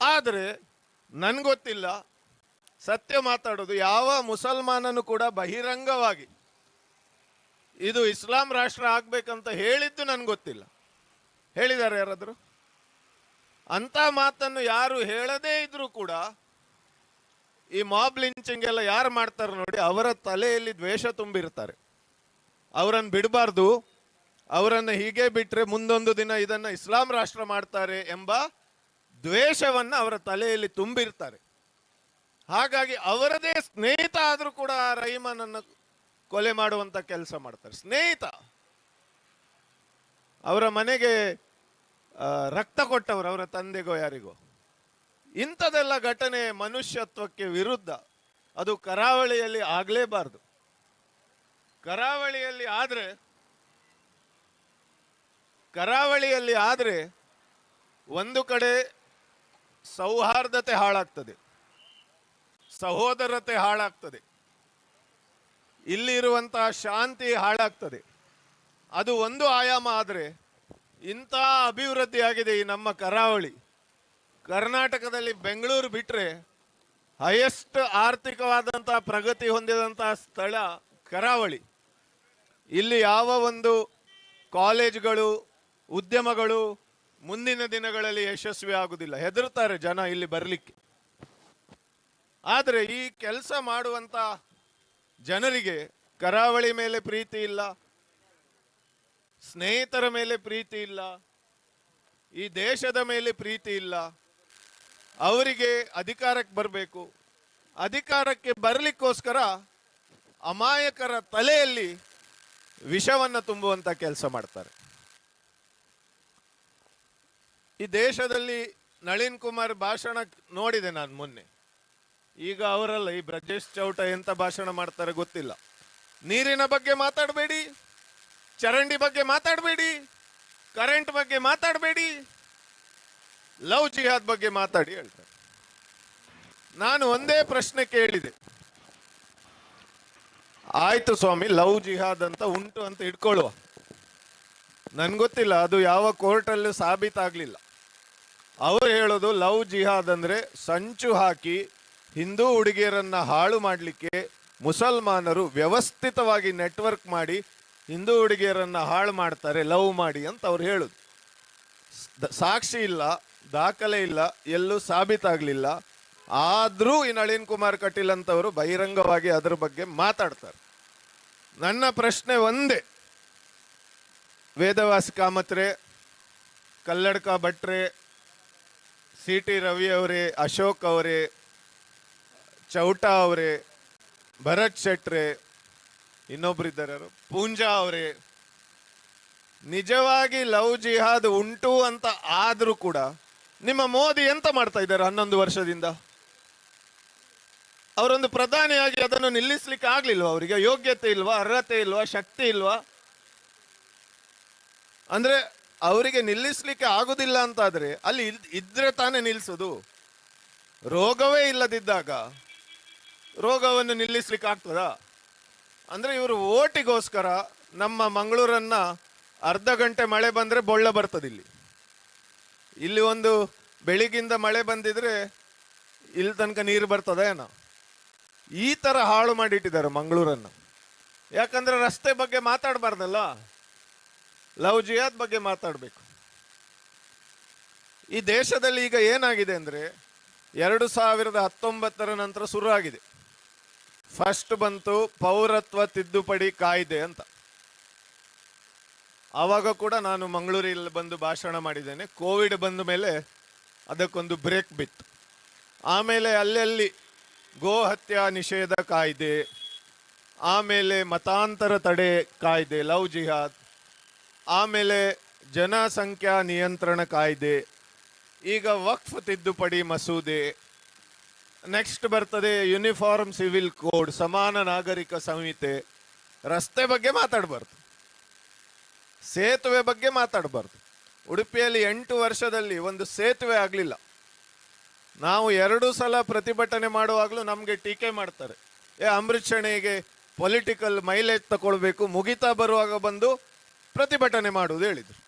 ಆದರೆ ನನ್ಗೊತ್ತಿಲ್ಲ, ಸತ್ಯ ಮಾತಾಡೋದು, ಯಾವ ಮುಸಲ್ಮಾನನು ಕೂಡ ಬಹಿರಂಗವಾಗಿ ಇದು ಇಸ್ಲಾಂ ರಾಷ್ಟ್ರ ಆಗ್ಬೇಕಂತ ಹೇಳಿದ್ದು ನನ್ಗೊತ್ತಿಲ್ಲ. ಹೇಳಿದ್ದಾರೆ ಯಾರಾದರೂ? ಅಂತ ಮಾತನ್ನು ಯಾರು ಹೇಳದೇ ಇದ್ರೂ ಕೂಡ ಈ ಮಾಬ್ ಲಿಂಚಿಂಗ್ ಎಲ್ಲ ಯಾರು ಮಾಡ್ತಾರೆ ನೋಡಿ, ಅವರ ತಲೆಯಲ್ಲಿ ದ್ವೇಷ ತುಂಬಿರ್ತಾರೆ. ಅವರನ್ನು ಬಿಡಬಾರ್ದು, ಅವರನ್ನು ಹೀಗೆ ಬಿಟ್ರೆ ಮುಂದೊಂದು ದಿನ ಇದನ್ನ ಇಸ್ಲಾಂ ರಾಷ್ಟ್ರ ಮಾಡ್ತಾರೆ ಎಂಬ ದ್ವೇಷವನ್ನ ಅವರ ತಲೆಯಲ್ಲಿ ತುಂಬಿರ್ತಾರೆ. ಹಾಗಾಗಿ ಅವರದೇ ಸ್ನೇಹಿತ ಆದ್ರೂ ಕೂಡ ರಹೀಮನನ್ನು ಕೊಲೆ ಮಾಡುವಂತ ಕೆಲಸ ಮಾಡ್ತಾರೆ. ಸ್ನೇಹಿತ, ಅವರ ಮನೆಗೆ ರಕ್ತ ಕೊಟ್ಟವರು, ಅವರ ತಂದೆಗೋ ಯಾರಿಗೋ. ಇಂಥದೆಲ್ಲ ಘಟನೆ ಮನುಷ್ಯತ್ವಕ್ಕೆ ವಿರುದ್ಧ. ಅದು ಕರಾವಳಿಯಲ್ಲಿ ಆಗ್ಲೇಬಾರ್ದು. ಕರಾವಳಿಯಲ್ಲಿ ಆದ್ರೆ ಒಂದು ಕಡೆ ಸೌಹಾರ್ದತೆ ಹಾಳಾಗ್ತದೆ, ಸಹೋದರತೆ ಹಾಳಾಗ್ತದೆ, ಇಲ್ಲಿ ಇರುವಂತಹ ಶಾಂತಿ ಹಾಳಾಗ್ತದೆ. ಅದು ಒಂದು ಆಯಾಮ. ಆದರೆ ಇಂಥ ಅಭಿವೃದ್ಧಿ ಆಗಿದೆ ಈ ನಮ್ಮ ಕರಾವಳಿ. ಕರ್ನಾಟಕದಲ್ಲಿ ಬೆಂಗಳೂರು ಬಿಟ್ರೆ ಹೈಯೆಸ್ಟ್ ಆರ್ಥಿಕವಾದಂತಹ ಪ್ರಗತಿ ಹೊಂದಿದಂತಹ ಸ್ಥಳ ಕರಾವಳಿ. ಇಲ್ಲಿ ಯಾವ ಒಂದು ಕಾಲೇಜ್ಗಳು, ಉದ್ಯಮಗಳು ಮುಂದಿನ ದಿನಗಳಲ್ಲಿ ಯಶಸ್ವಿ ಆಗುವುದಿಲ್ಲ. ಹೆದರ್ತಾರೆ ಜನ ಇಲ್ಲಿ ಬರಲಿಕ್ಕೆ. ಆದರೆ ಈ ಕೆಲಸ ಮಾಡುವಂತ ಜನರಿಗೆ ಕರಾವಳಿ ಮೇಲೆ ಪ್ರೀತಿ ಇಲ್ಲ, ಸ್ನೇಹಿತರ ಮೇಲೆ ಪ್ರೀತಿ ಇಲ್ಲ, ಈ ದೇಶದ ಮೇಲೆ ಪ್ರೀತಿ ಇಲ್ಲ. ಅವರಿಗೆ ಅಧಿಕಾರಕ್ಕೆ ಬರಬೇಕು. ಅಧಿಕಾರಕ್ಕೆ ಬರಲಿಕ್ಕೋಸ್ಕರ ಅಮಾಯಕರ ತಲೆಯಲ್ಲಿ ವಿಷವನ್ನು ತುಂಬುವಂತ ಕೆಲಸ ಮಾಡ್ತಾರೆ. ಈ ದೇಶದಲ್ಲಿ ನಳಿನ್ ಕುಮಾರ್ ಭಾಷಣ ನೋಡಿದೆ ನಾನು ಮೊನ್ನೆ. ಈಗ ಅವರಲ್ಲ, ಈ ಬ್ರಜೇಶ್ ಚೌಟ ಎಂತ ಭಾಷಣ ಮಾಡ್ತಾರೆ ಗೊತ್ತಿಲ್ಲ. ನೀರಿನ ಬಗ್ಗೆ ಮಾತಾಡಬೇಡಿ, ಚರಂಡಿ ಬಗ್ಗೆ ಮಾತಾಡಬೇಡಿ, ಕರೆಂಟ್ ಬಗ್ಗೆ ಮಾತಾಡಬೇಡಿ, ಲವ್ ಜಿಹಾದ್ ಬಗ್ಗೆ ಮಾತಾಡಿ ಹೇಳ್ತಾರೆ. ನಾನು ಒಂದೇ ಪ್ರಶ್ನೆ ಕೇಳಿದೆ. ಆಯ್ತು ಸ್ವಾಮಿ, ಲವ್ ಜಿಹಾದ್ ಅಂತ ಉಂಟು ಅಂತ ಇಟ್ಕೊಳ್ಳುವ. ನನ್ಗೊತ್ತಿಲ್ಲ, ಅದು ಯಾವ ಕೋರ್ಟಲ್ಲೂ ಸಾಬೀತಾಗ್ಲಿಲ್ಲ. ಅವರು ಹೇಳೋದು ಲವ್ ಜಿಹಾದ್ ಅಂದ್ರೆ ಸಂಚು ಹಾಕಿ ಹಿಂದೂ ಹುಡುಗಿಯರನ್ನ ಹಾಳು ಮಾಡಲಿಕ್ಕೆ ಮುಸಲ್ಮಾನರು ವ್ಯವಸ್ಥಿತವಾಗಿ ನೆಟ್ವರ್ಕ್ ಮಾಡಿ ಹಿಂದೂ ಹುಡುಗಿಯರನ್ನ ಹಾಳು ಮಾಡ್ತಾರೆ ಲವ್ ಮಾಡಿ ಅಂತ ಅವ್ರು ಹೇಳುದು. ಸಾಕ್ಷಿ ಇಲ್ಲ, ದಾಖಲೆ ಇಲ್ಲ, ಎಲ್ಲೂ ಸಾಬೀತಾಗ್ಲಿಲ್ಲ. ಆದ್ರೂ ಈ ನಳಿನ್ ಕುಮಾರ್ ಕಟೀಲ್ ಅಂತವರು ಬಹಿರಂಗವಾಗಿ ಅದ್ರ ಬಗ್ಗೆ ಮಾತಾಡ್ತಾರೆ. ನನ್ನ ಪ್ರಶ್ನೆ ಒಂದೇ, ವೇದವಾಸಿ ಕಾಮತ್ರೆ, ಕಲ್ಲಡ್ಕ ಭಟ್ರೆ, CT ರವಿ ಅವರೇ, ಅಶೋಕ್ ಅವರೇ, ಚೌಟಾ ಅವರೇ, ಭರತ್ ಶೆಟ್ರೆ, ಇನ್ನೊಬ್ಬರಿದ್ದಾರೆ ಯಾರು, ಪೂಂಜಾ ಅವರೇ, ನಿಜವಾಗಿ ಲವ್ ಜಿಹಾದ್ ಉಂಟು ಅಂತ ಆದ್ರೂ ಕೂಡ ನಿಮ್ಮ ಮೋದಿ ಎಂತ ಮಾಡ್ತಾ ಇದ್ದಾರೆ 11 ವರ್ಷದಿಂದ? ಅವರೊಂದು ಪ್ರಧಾನಿಯಾಗಿ ಅದನ್ನು ನಿಲ್ಲಿಸ್ಲಿಕ್ಕೆ ಆಗ್ಲಿಲ್ವಾ? ಅವರಿಗೆ ಯೋಗ್ಯತೆ ಇಲ್ವಾ, ಅರ್ಹತೆ ಇಲ್ವಾ, ಶಕ್ತಿ ಇಲ್ವಾ? ಅಂದ್ರೆ ಅವರಿಗೆ ನಿಲ್ಲಿಸ್ಲಿಕ್ಕೆ ಆಗುದಿಲ್ಲ ಅಂತಾದ್ರೆ ಅಲ್ಲಿ ಇದ್ರೆ ತಾನೇ ನಿಲ್ಲಿಸೋದು. ರೋಗವೇ ಇಲ್ಲದಿದ್ದಾಗ ರೋಗವನ್ನು ನಿಲ್ಲಿಸ್ಲಿಕ್ಕೆ ಆಗ್ತದಾ? ಅಂದ್ರೆ ಇವರು ಓಟಿಗೋಸ್ಕರ ನಮ್ಮ ಮಂಗಳೂರನ್ನ ಅರ್ಧ ಗಂಟೆ ಮಳೆ ಬಂದ್ರೆ ಬೊಳ್ಳ ಬರ್ತದೆ. ಇಲ್ಲಿ ಒಂದು ಬೆಳಿಗಿಂದ ಮಳೆ ಬಂದಿದ್ರೆ ಇಲ್ಲಿ ತನಕ ನೀರು ಬರ್ತದ ಏನೋ. ಈ ತರ ಹಾಳು ಮಾಡಿಟ್ಟಿದ್ದಾರೆ ಮಂಗಳೂರನ್ನ. ಯಾಕಂದ್ರೆ ರಸ್ತೆ ಬಗ್ಗೆ ಮಾತಾಡಬಾರ್ದಲ್ಲ, ಲವ್ ಜಿಹಾದ್ ಬಗ್ಗೆ ಮಾತಾಡಬೇಕು. ಈ ದೇಶದಲ್ಲಿ ಈಗ ಏನಾಗಿದೆ ಅಂದ್ರೆ 2019 ನಂತರ ಶುರು ಆಗಿದೆ. ಫಸ್ಟ್ ಬಂತು ಪೌರತ್ವ ತಿದ್ದುಪಡಿ ಕಾಯ್ದೆ ಅಂತ. ಆವಾಗ ಕೂಡ ನಾನು ಮಂಗಳೂರಲ್ಲಿ ಬಂದು ಭಾಷಣ ಮಾಡಿದ್ದೇನೆ. ಕೋವಿಡ್ ಬಂದ ಮೇಲೆ ಅದಕ್ಕೊಂದು ಬ್ರೇಕ್ ಬಿತ್ತು. ಆಮೇಲೆ ಅಲ್ಲಲ್ಲಿ ಗೋ ಹತ್ಯಾ ನಿಷೇಧ ಕಾಯ್ದೆ, ಆಮೇಲೆ ಮತಾಂತರ ತಡೆ ಕಾಯ್ದೆ, ಲವ್ ಜಿಹಾದ್, ಆಮೇಲೆ ಜನಸಂಖ್ಯಾ ನಿಯಂತ್ರಣ ಕಾಯ್ದೆ, ಈಗ ವಕ್ಫ್ ತಿದ್ದುಪಡಿ ಮಸೂದೆ, ನೆಕ್ಸ್ಟ್ ಬರ್ತದೆ ಯೂನಿಫಾರ್ಮ್ ಸಿವಿಲ್ ಕೋಡ್, ಸಮಾನ ನಾಗರಿಕ ಸಂಹಿತೆ. ರಸ್ತೆ ಬಗ್ಗೆ ಮಾತಾಡಬಾರ್ದು, ಸೇತುವೆ ಬಗ್ಗೆ ಮಾತಾಡಬಾರ್ದು. ಉಡುಪಿಯಲ್ಲಿ 8 ವರ್ಷದಲ್ಲಿ ಒಂದು ಸೇತುವೆ ಆಗಲಿಲ್ಲ. ನಾವು 2 ಸಲ ಪ್ರತಿಭಟನೆ ಮಾಡುವಾಗಲೂ ನಮಗೆ ಟೀಕೆ ಮಾಡ್ತಾರೆ, ಅಮೃತ್ ಶೆಣೆಗೆ ಪೊಲಿಟಿಕಲ್ ಮೈಲೇಜ್ ತಗೊಳ್ಬೇಕು, ಮುಗಿತಾ ಬರುವಾಗ ಬಂದು ಪ್ರತಿಭಟನೆ ಮಾಡುವುದು ಹೇಳಿದ್ರು.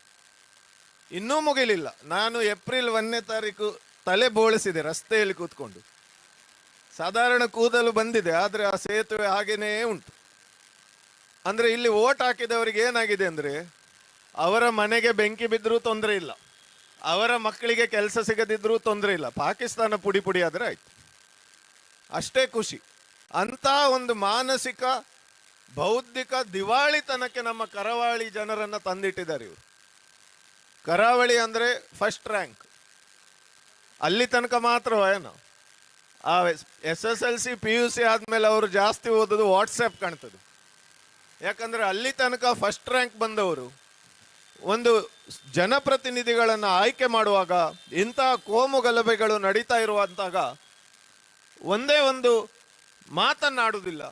ಇನ್ನೂ ಮುಗಿಲಿಲ್ಲ. ನಾನು ಏಪ್ರಿಲ್ 1ನೇ ತಾರೀಕು ತಲೆ ಬೋಳಿಸಿದೆ ರಸ್ತೆಯಲ್ಲಿ ಕೂತ್ಕೊಂಡು. ಸಾಧಾರಣ ಕೂದಲು ಬಂದಿದೆ, ಆದರೆ ಆ ಸೇತುವೆ ಹಾಗೇನೇ ಉಂಟು. ಅಂದರೆ ಇಲ್ಲಿ ಓಟ್ ಹಾಕಿದವರಿಗೆ ಏನಾಗಿದೆ ಅಂದರೆ, ಅವರ ಮನೆಗೆ ಬೆಂಕಿ ಬಿದ್ದರೂ ತೊಂದರೆ ಇಲ್ಲ, ಅವರ ಮಕ್ಕಳಿಗೆ ಕೆಲಸ ಸಿಗದಿದ್ರೂ ತೊಂದರೆ ಇಲ್ಲ, ಪಾಕಿಸ್ತಾನ ಪುಡಿ ಪುಡಿ ಆದರೆ ಆಯ್ತು, ಅಷ್ಟೇ ಖುಷಿ. ಅಂತ ಒಂದು ಮಾನಸಿಕ ಬೌದ್ಧಿಕ ದಿವಾಳಿತನಕ್ಕೆ ನಮ್ಮ ಕರಾವಳಿ ಜನರನ್ನು ತಂದಿಟ್ಟಿದ್ದಾರೆ ಇವರು. ಕರಾವಳಿ ಅಂದರೆ ಫಸ್ಟ್ ರ್ಯಾಂಕ್, ಅಲ್ಲಿ ತನಕ ಮಾತ್ರವೇನು. ಆ SSLC PUC ಆದಮೇಲೆ ಅವರು ಜಾಸ್ತಿ ಓದೋದು ವಾಟ್ಸಪ್ ಕಾಣ್ತದೆ. ಯಾಕಂದರೆ ಅಲ್ಲಿ ತನಕ ಫಸ್ಟ್ ರ್ಯಾಂಕ್ ಬಂದವರು ಒಂದು ಜನಪ್ರತಿನಿಧಿಗಳನ್ನು ಆಯ್ಕೆ ಮಾಡುವಾಗ ಇಂತಹ ಕೋಮು ಗಲಭೆಗಳು ನಡೀತಾ ಇರುವಂತಾಗ ಒಂದೇ ಒಂದು ಮಾತನ್ನಾಡುವುದಿಲ್ಲ.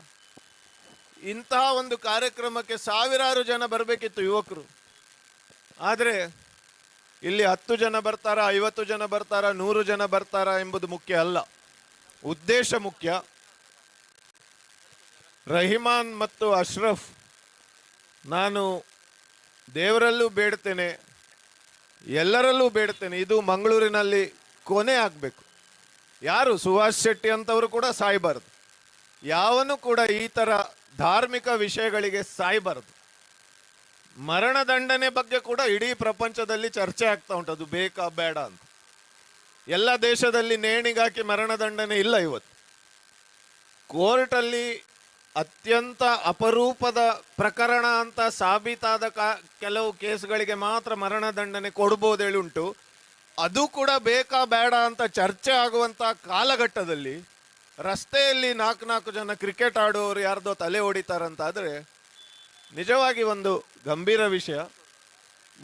ಇಂತಹ ಒಂದು ಕಾರ್ಯಕ್ರಮಕ್ಕೆ ಸಾವಿರಾರು ಜನ ಬರಬೇಕಿತ್ತು ಯುವಕರು. ಆದರೆ ಇಲ್ಲಿ 10 ಜನ ಬರ್ತಾರ, 50 ಜನ ಬರ್ತಾರ, 100 ಜನ ಬರ್ತಾರ ಎಂಬುದು ಮುಖ್ಯ ಅಲ್ಲ, ಉದ್ದೇಶ ಮುಖ್ಯ. ರಹಿಮಾನ್ ಮತ್ತು ಅಶ್ರಫ್, ನಾನು ದೇವರಲ್ಲೂ ಬೇಡ್ತೇನೆ, ಎಲ್ಲರಲ್ಲೂ ಬೇಡ್ತೇನೆ, ಇದು ಮಂಗಳೂರಿನಲ್ಲಿ ಕೊನೆ ಆಗಬೇಕು. ಯಾರು ಸುಭಾಷ್ ಶೆಟ್ಟಿ ಅಂತವರು ಕೂಡ ಸಾಯಬಾರದು, ಯಾವನು ಕೂಡ ಈ ಥರ ಧಾರ್ಮಿಕ ವಿಷಯಗಳಿಗೆ ಸಾಯಬಾರದು. ಮರಣದಂಡನೆ ಬಗ್ಗೆ ಕೂಡ ಇಡೀ ಪ್ರಪಂಚದಲ್ಲಿ ಚರ್ಚೆ ಆಗ್ತಾ ಉಂಟು, ಅದು ಬೇಕಾ ಬೇಡ ಅಂತ. ಎಲ್ಲ ದೇಶದಲ್ಲಿ ನೇಣಿಗಾಕಿ ಮರಣದಂಡನೆ ಇಲ್ಲ ಇವತ್ತು. ಕೋರ್ಟಲ್ಲಿ ಅತ್ಯಂತ ಅಪರೂಪದ ಪ್ರಕರಣ ಅಂತ ಸಾಬೀತಾದ ಕೆಲವು ಕೇಸ್ಗಳಿಗೆ ಮಾತ್ರ ಮರಣದಂಡನೆ ಕೊಡ್ಬೋದು ಹೇಳಿ ಉಂಟು. ಅದು ಕೂಡ ಬೇಕಾ ಬೇಡ ಅಂತ ಚರ್ಚೆ ಆಗುವಂಥ ಕಾಲಘಟ್ಟದಲ್ಲಿ ರಸ್ತೆಯಲ್ಲಿ 4 ಜನ ಕ್ರಿಕೆಟ್ ಆಡುವವರು ಯಾರ್ದೋ ತಲೆ ಹೊಡಿತಾರಂತಾದರೆ ನಿಜವಾಗಿ ಒಂದು ಗಂಭೀರ ವಿಷಯ.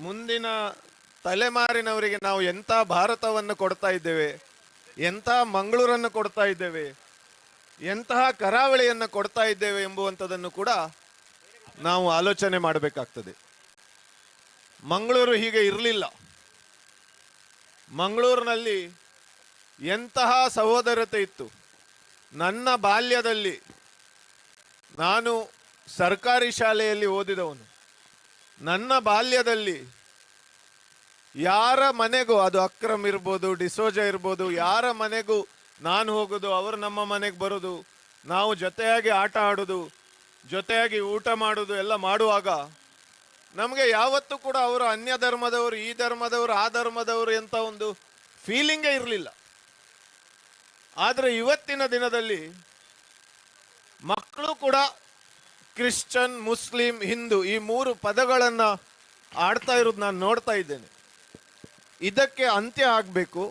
ಮುಂದಿನ ತಲೆಮಾರಿನವರಿಗೆ ನಾವು ಎಂಥ ಭಾರತವನ್ನು ಕೊಡ್ತಾ ಇದ್ದೇವೆ, ಎಂಥ ಮಂಗಳೂರನ್ನು ಕೊಡ್ತಾ ಇದ್ದೇವೆ, ಎಂತಹ ಕರಾವಳಿಯನ್ನು ಕೊಡ್ತಾ ಇದ್ದೇವೆ ಎಂಬುವಂಥದ್ದನ್ನು ಕೂಡ ನಾವು ಆಲೋಚನೆ ಮಾಡಬೇಕಾಗ್ತದೆ. ಮಂಗಳೂರು ಹೀಗೆ ಇರಲಿಲ್ಲ. ಮಂಗಳೂರಿನಲ್ಲಿ ಎಂತಹ ಸಹೋದರತೆ ಇತ್ತು. ನನ್ನ ಬಾಲ್ಯದಲ್ಲಿ ನಾನು ಸರ್ಕಾರಿ ಶಾಲೆಯಲ್ಲಿ ಓದಿದವನು. ನನ್ನ ಬಾಲ್ಯದಲ್ಲಿ ಯಾರ ಮನೆಗೂ, ಅದು ಅಕ್ರಮ್ ಇರ್ಬೋದು, ಡಿಸೋಜ ಇರ್ಬೋದು, ಯಾರ ಮನೆಗೂ ನಾನು ಹೋಗೋದು, ಅವರು ನಮ್ಮ ಮನೆಗೆ ಬರೋದು, ನಾವು ಜೊತೆಯಾಗಿ ಆಟ ಆಡೋದು, ಜೊತೆಯಾಗಿ ಊಟ ಮಾಡೋದು ಎಲ್ಲ ಮಾಡುವಾಗ ನಮಗೆ ಯಾವತ್ತೂ ಕೂಡ ಅವರು ಅನ್ಯ ಧರ್ಮದವರು, ಈ ಧರ್ಮದವರು, ಆ ಧರ್ಮದವರು ಅಂತ ಒಂದು ಫೀಲಿಂಗೇ ಇರಲಿಲ್ಲ. ಆದರೆ ಇವತ್ತಿನ ದಿನದಲ್ಲಿ ಮಕ್ಕಳು ಕೂಡ ಕ್ರಿಶ್ಚನ್, ಮುಸ್ಲಿಂ, ಹಿಂದೂ ಈ 3 ಪದಗಳನ್ನು ಆಡ್ತಾ ಇರೋದು ನಾನು ನೋಡ್ತಾ ಇದ್ದೇನೆ. ಇದಕ್ಕೆ ಅಂತ್ಯ ಆಗಬೇಕು.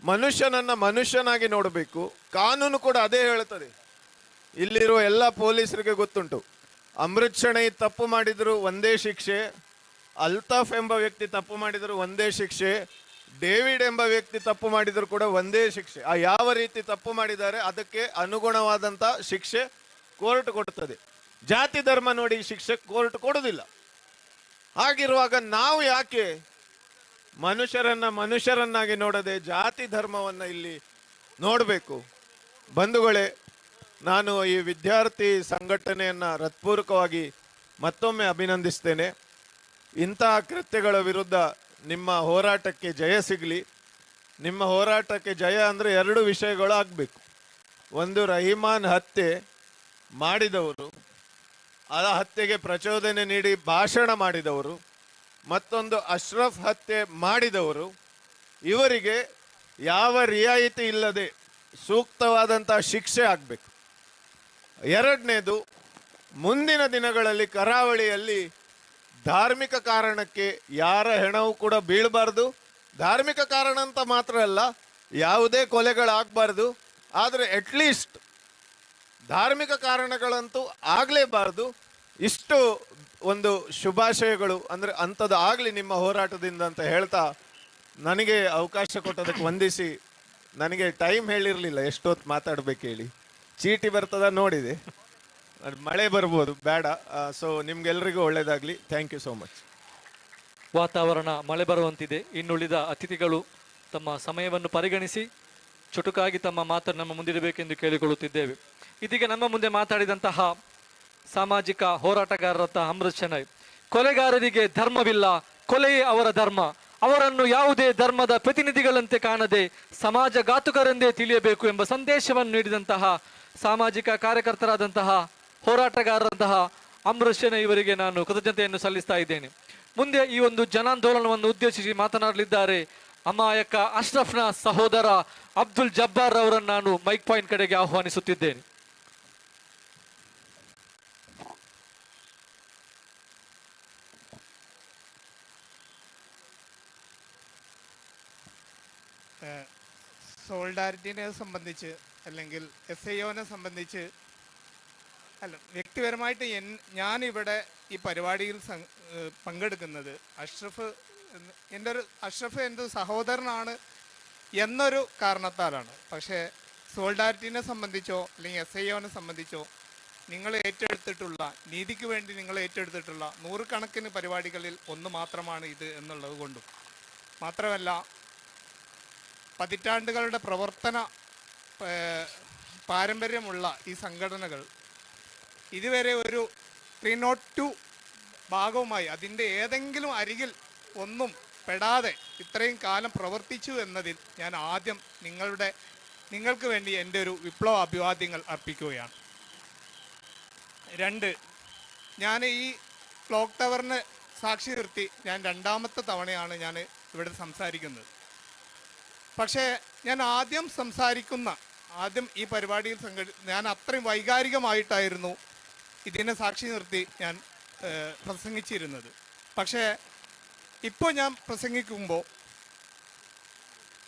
ಮನುಷ್ಯನನ್ನು ಮನುಷ್ಯನಾಗಿ ನೋಡಬೇಕು. ಕಾನೂನು ಕೂಡ ಅದೇ ಹೇಳ್ತದೆ. ಇಲ್ಲಿರುವ ಎಲ್ಲ ಪೊಲೀಸರಿಗೆ ಗೊತ್ತುಂಟು, ಅಮೃತ್ ಶೆಣೈ ತಪ್ಪು ಮಾಡಿದ್ರು ಒಂದೇ ಶಿಕ್ಷೆ, ಅಲ್ತಾಫ್ ಎಂಬ ವ್ಯಕ್ತಿ ತಪ್ಪು ಮಾಡಿದ್ರು ಒಂದೇ ಶಿಕ್ಷೆ, ಡೇವಿಡ್ ಎಂಬ ವ್ಯಕ್ತಿ ತಪ್ಪು ಮಾಡಿದ್ರು ಕೂಡ ಒಂದೇ ಶಿಕ್ಷೆ. ಆ ಯಾವ ರೀತಿ ತಪ್ಪು ಮಾಡಿದ್ದಾರೆ ಅದಕ್ಕೆ ಅನುಗುಣವಾದಂಥ ಶಿಕ್ಷೆ ಕೋರ್ಟ್ ಕೊಡ್ತದೆ. ಜಾತಿ ಧರ್ಮ ನೋಡಿ ಶಿಕ್ಷೆ ಕೋರ್ಟ್ ಕೊಡುವುದಿಲ್ಲ. ಹಾಗಿರುವಾಗ ನಾವು ಯಾಕೆ ಮನುಷ್ಯರನ್ನ ಮನುಷ್ಯರನ್ನಾಗಿ ನೋಡದೆ ಜಾತಿ ಧರ್ಮವನ್ನು ಇಲ್ಲಿ ನೋಡಬೇಕು? ಬಂಧುಗಳೇ, ನಾನು ಈ ವಿದ್ಯಾರ್ಥಿ ಸಂಘಟನೆಯನ್ನು ಹೃತ್ಪೂರ್ವಕವಾಗಿ ಮತ್ತೊಮ್ಮೆ ಅಭಿನಂದಿಸ್ತೇನೆ. ಇಂತಹ ಕೃತ್ಯಗಳ ವಿರುದ್ಧ ನಿಮ್ಮ ಹೋರಾಟಕ್ಕೆ ಜಯ ಸಿಗಲಿ. ನಿಮ್ಮ ಹೋರಾಟಕ್ಕೆ ಜಯ ಅಂದರೆ 2 ವಿಷಯಗಳು ಆಗಬೇಕು. ಒಂದು, ರಹಿಮಾನ್ ಹತ್ಯೆ ಮಾಡಿದವರು, ಆ ಹತ್ಯೆಗೆ ಪ್ರಚೋದನೆ ನೀಡಿ ಭಾಷಣ ಮಾಡಿದವರು, ಮತ್ತೊಂದು ಅಶ್ರಫ್ ಹತ್ಯೆ ಮಾಡಿದವರು. ಇವರಿಗೆ ಯಾವ ರಿಯಾಯಿತಿ ಇಲ್ಲದೆ ಸೂಕ್ತವಾದಂಥ ಶಿಕ್ಷೆ ಆಗಬೇಕು. 2ನೇದು, ಮುಂದಿನ ದಿನಗಳಲ್ಲಿ ಕರಾವಳಿಯಲ್ಲಿ ಧಾರ್ಮಿಕ ಕಾರಣಕ್ಕೆ ಯಾರ ಹೆಣವು ಕೂಡ ಬೀಳಬಾರ್ದು. ಧಾರ್ಮಿಕ ಕಾರಣ ಅಂತ ಮಾತ್ರ ಅಲ್ಲ, ಯಾವುದೇ ಕೊಲೆಗಳಾಗಬಾರ್ದು. ಆದರೆ ಅಟ್ಲೀಸ್ಟ್ ಧಾರ್ಮಿಕ ಕಾರಣಗಳಂತೂ ಆಗಲೇಬಾರದು. ಇಷ್ಟು ಒಂದು ಶುಭಾಶಯಗಳು ಅಂದರೆ ಅಂಥದ್ದು ಆಗಲಿ ನಿಮ್ಮ ಹೋರಾಟದಿಂದ ಅಂತ ಹೇಳ್ತಾ ನನಗೆ ಅವಕಾಶ ಕೊಟ್ಟದಕ್ಕೆ ವಂದಿಸಿ. ನನಗೆ ಟೈಮ್ ಹೇಳಿರಲಿಲ್ಲ ಎಷ್ಟೊತ್ತು ಮಾತಾಡ್ಬೇಕು ಹೇಳಿ. ಚೀಟಿ ಬರ್ತದ ನೋಡಿದೆ, ಮಳೆ ಬರ್ಬೋದು, ಬೇಡ. ಸೊ ನಿಮ್ಗೆಲ್ರಿಗೂ ಒಳ್ಳೇದಾಗಲಿ. Thank you so much. ವಾತಾವರಣ ಮಳೆ ಬರುವಂತಿದೆ. ಇನ್ನುಳಿದ ಅತಿಥಿಗಳು ತಮ್ಮ ಸಮಯವನ್ನು ಪರಿಗಣಿಸಿ ಚುಟುಕಾಗಿ ತಮ್ಮ ಮಾತನ್ನು ನಮ್ಮ ಮುಂದಿಡಬೇಕೆಂದು ಕೇಳಿಕೊಳ್ಳುತ್ತಿದ್ದೇವೆ. ಇದೀಗ ನಮ್ಮ ಮುಂದೆ ಮಾತಾಡಿದಂತಹ ಸಾಮಾಜಿಕ ಹೋರಾಟಗಾರರಾದ ಅಮೃತ್ ಶೆಣೈ, ಕೊಲೆಗಾರರಿಗೆ ಧರ್ಮವಿಲ್ಲ, ಕೊಲೆಯೇ ಅವರ ಧರ್ಮ. ಅವರನ್ನು ಯಾವುದೇ ಧರ್ಮದ ಪ್ರತಿನಿಧಿಗಳಂತೆ ಕಾಣದೆ ಸಮಾಜಘಾತುಕರೆಂದೇ ತಿಳಿಯಬೇಕು ಎಂಬ ಸಂದೇಶವನ್ನು ನೀಡಿದಂತಹ ಸಾಮಾಜಿಕ ಕಾರ್ಯಕರ್ತರಾದಂತಹ ಹೋರಾಟಗಾರರಂತಹ ಅಮೃತ್ ಶೆಣೈ ಇವರಿಗೆ ನಾನು ಕೃತಜ್ಞತೆಯನ್ನು ಸಲ್ಲಿಸ್ತಾ ಇದ್ದೇನೆ. ಮುಂದೆ ಈ ಒಂದು ಜನಾಂದೋಲನವನ್ನು ಉದ್ದೇಶಿಸಿ ಮಾತನಾಡಲಿದ್ದಾರೆ ಅಮಾಯಕ ಅಶ್ರಫ್ನ ಸಹೋದರ ಅಬ್ದುಲ್ ಜಬ್ಬಾರ್ ಅವರನ್ನು ನಾನು ಮೈಕ್ ಪಾಯಿಂಟ್ ಕಡೆಗೆ ಆಹ್ವಾನಿಸುತ್ತಿದ್ದೇನೆ. സോളിഡാരിറ്റിനെ സംബന്ധിച്ച് അല്ലെങ്കിൽ SIOനെ സംബന്ധിച്ച് വ്യക്തിപരമായിട്ട് ഞാനിവിടെ ഈ പരിപാടിയിൽ പങ്കെടുക്കുന്നത് അഷ്റഫ് എൻ്റെ സഹോദരനാണ് എന്നൊരു കാരണത്താലാണ്. പക്ഷേ സോളിഡാരിറ്റിനെ സംബന്ധിച്ചോ അല്ലെങ്കിൽ SIOനെ സംബന്ധിച്ചോ നിങ്ങൾ ഏറ്റെടുത്തിട്ടുള്ള നീതിക്ക് വേണ്ടി നിങ്ങൾ ഏറ്റെടുത്തിട്ടുള്ള നൂറുകണക്കിന് പരിപാടികളിൽ ഒന്ന് മാത്രമാണ് ഇത് എന്നുള്ളത് കൊണ്ടും മാത്രമല്ല, പതിറ്റാണ്ടുകളുടെ പ്രവർത്തന പാരമ്പര്യമുള്ള ഈ സംഘടനകൾ ഇതുവരെ ഒരു 302 ഭാഗവുമായി അതിൻ്റെ ഏതെങ്കിലും അരികിൽ ഒന്നും പെടാതെ ഇത്രയും കാലം പ്രവർത്തിച്ചു എന്നതിൽ ഞാൻ ആദ്യം നിങ്ങൾക്ക് വേണ്ടി എൻ്റെ ഒരു വിപ്ലവ അഭിവാദ്യങ്ങൾ അർപ്പിക്കുകയാണ്. 2, ഞാൻ ഈ ക്ലോക്ക് ടവറിനെ സാക്ഷി നിർത്തി ഞാൻ രണ്ടാമത്തെ തവണയാണ് ഞാൻ ഇവിടെ സംസാരിക്കുന്നത്. പക്ഷേ ഞാൻ ആദ്യം ഈ പരിപാടിയിൽ ഞാൻ അത്രയും വൈകാരികമായിട്ടായിരുന്നു ഇതിനെ സാക്ഷി നിർത്തി ഞാൻ പ്രസംഗിച്ചിരുന്നത്. പക്ഷേ ഇപ്പോൾ ഞാൻ പ്രസംഗിക്കുമ്പോൾ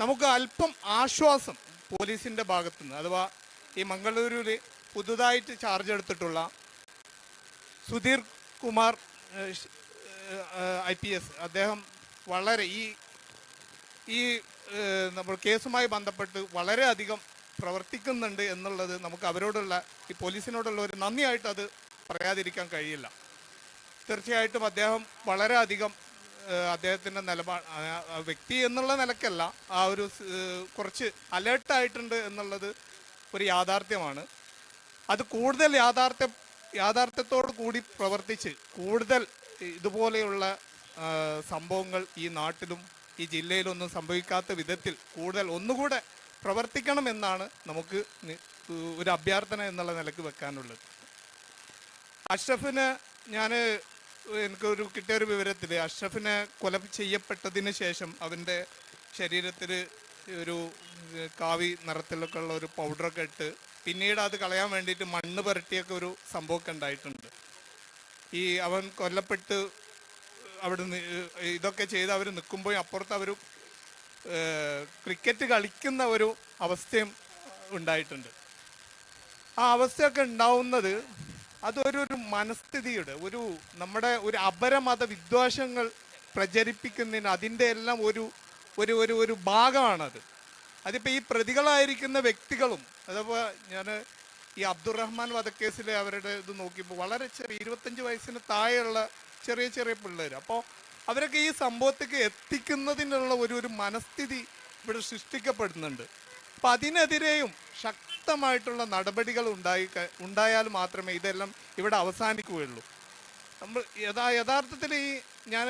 നമുക്ക് അല്പം ആശ്വാസം പോലീസിൻ്റെ ഭാഗത്തുനിന്ന്, അഥവാ ഈ മംഗളൂരുവിൽ പുതുതായിട്ട് ചാർജ് എടുത്തിട്ടുള്ള സുധീർ കുമാർ IPS, അദ്ദേഹം വളരെ ഈ നമ്മൾ കേസുമായി ബന്ധപ്പെട്ട് വളരെയധികം പ്രവർത്തിക്കുന്നുണ്ട് എന്നുള്ളത് നമുക്ക് അവരോടുള്ള ഈ പോലീസിനോടുള്ള ഒരു നന്ദിയായിട്ട് അത് പറയാതിരിക്കാൻ കഴിയില്ല. തീർച്ചയായിട്ടും അദ്ദേഹം വളരെയധികം അദ്ദേഹത്തിൻ്റെ വ്യക്തി എന്നുള്ള നിലക്കല്ല, ആ ഒരു കുറച്ച് അലേർട്ടായിട്ടുണ്ട് എന്നുള്ളത് ഒരു യാഥാർത്ഥ്യമാണ്. അത് കൂടുതൽ യാഥാർത്ഥ്യത്തോടു കൂടി പ്രവർത്തിച്ച് കൂടുതൽ ഇതുപോലെയുള്ള സംഭവങ്ങൾ ഈ നാട്ടിലും ഈ ജില്ലയിലൊന്നും സംഭവിക്കാത്ത വിധത്തിൽ കൂടുതൽ ഒന്നുകൂടെ പ്രവർത്തിക്കണമെന്നാണ് നമുക്ക് ഒരു അഭ്യർത്ഥന എന്നുള്ള നിലക്ക് വെക്കാനുള്ളത്. അഷ്റഫിന് എനിക്കൊരു കിട്ടിയൊരു വിവരത്തിൽ അഷ്റഫിനെ കൊല ചെയ്യപ്പെട്ടതിന് ശേഷം അവൻ്റെ ശരീരത്തിൽ ഒരു കാവി നിറത്തിലൊക്കെ ഉള്ള ഒരു പൗഡറൊക്കെ ഇട്ട് പിന്നീട് അത് കളയാൻ വേണ്ടിയിട്ട് മണ്ണ് പുരട്ടിയൊക്കെ ഒരു സംഭവമൊക്കെ ഉണ്ടായിട്ടുണ്ട്. അവൻ കൊല്ലപ്പെട്ട് അവിടെ ഇതൊക്കെ ചെയ്ത് അവർ നിൽക്കുമ്പോൾ അപ്പുറത്ത് അവർ ക്രിക്കറ്റ് കളിക്കുന്ന ഒരു അവസ്ഥയും ഉണ്ടായിട്ടുണ്ട്. ആ അവസ്ഥയൊക്കെ ഉണ്ടാവുന്നത് അതൊരു മനസ്ഥിതിയുടെ നമ്മുടെ ഒരു അപരമത വിദ്വേഷങ്ങൾ പ്രചരിപ്പിക്കുന്നതിന് അതിൻ്റെ എല്ലാം ഒരു ഭാഗമാണത്. അതിപ്പോൾ ഈ പ്രതികളായിരിക്കുന്ന വ്യക്തികളും അതപ്പോൾ ഞാൻ ഈ അബ്ദുറഹ്മാൻ വധക്കേസിലെ അവരുടെ ഇത് നോക്കിയപ്പോൾ വളരെ ചെറിയ 25 വയസ്സിന് താഴെയുള്ള ചെറിയ പിള്ളേർ, അപ്പോൾ അവരൊക്കെ ഈ സംഭവത്തേക്ക് എത്തിക്കുന്നതിനുള്ള ഒരു മനസ്ഥിതി ഇവിടെ സൃഷ്ടിക്കപ്പെടുന്നുണ്ട്. അപ്പം അതിനെതിരെയും ശക്തമായിട്ടുള്ള നടപടികൾ ഉണ്ടായാൽ മാത്രമേ ഇതെല്ലാം ഇവിടെ അവസാനിക്കുകയുള്ളൂ. നമ്മൾ യഥാർത്ഥത്തിൽ ഞാൻ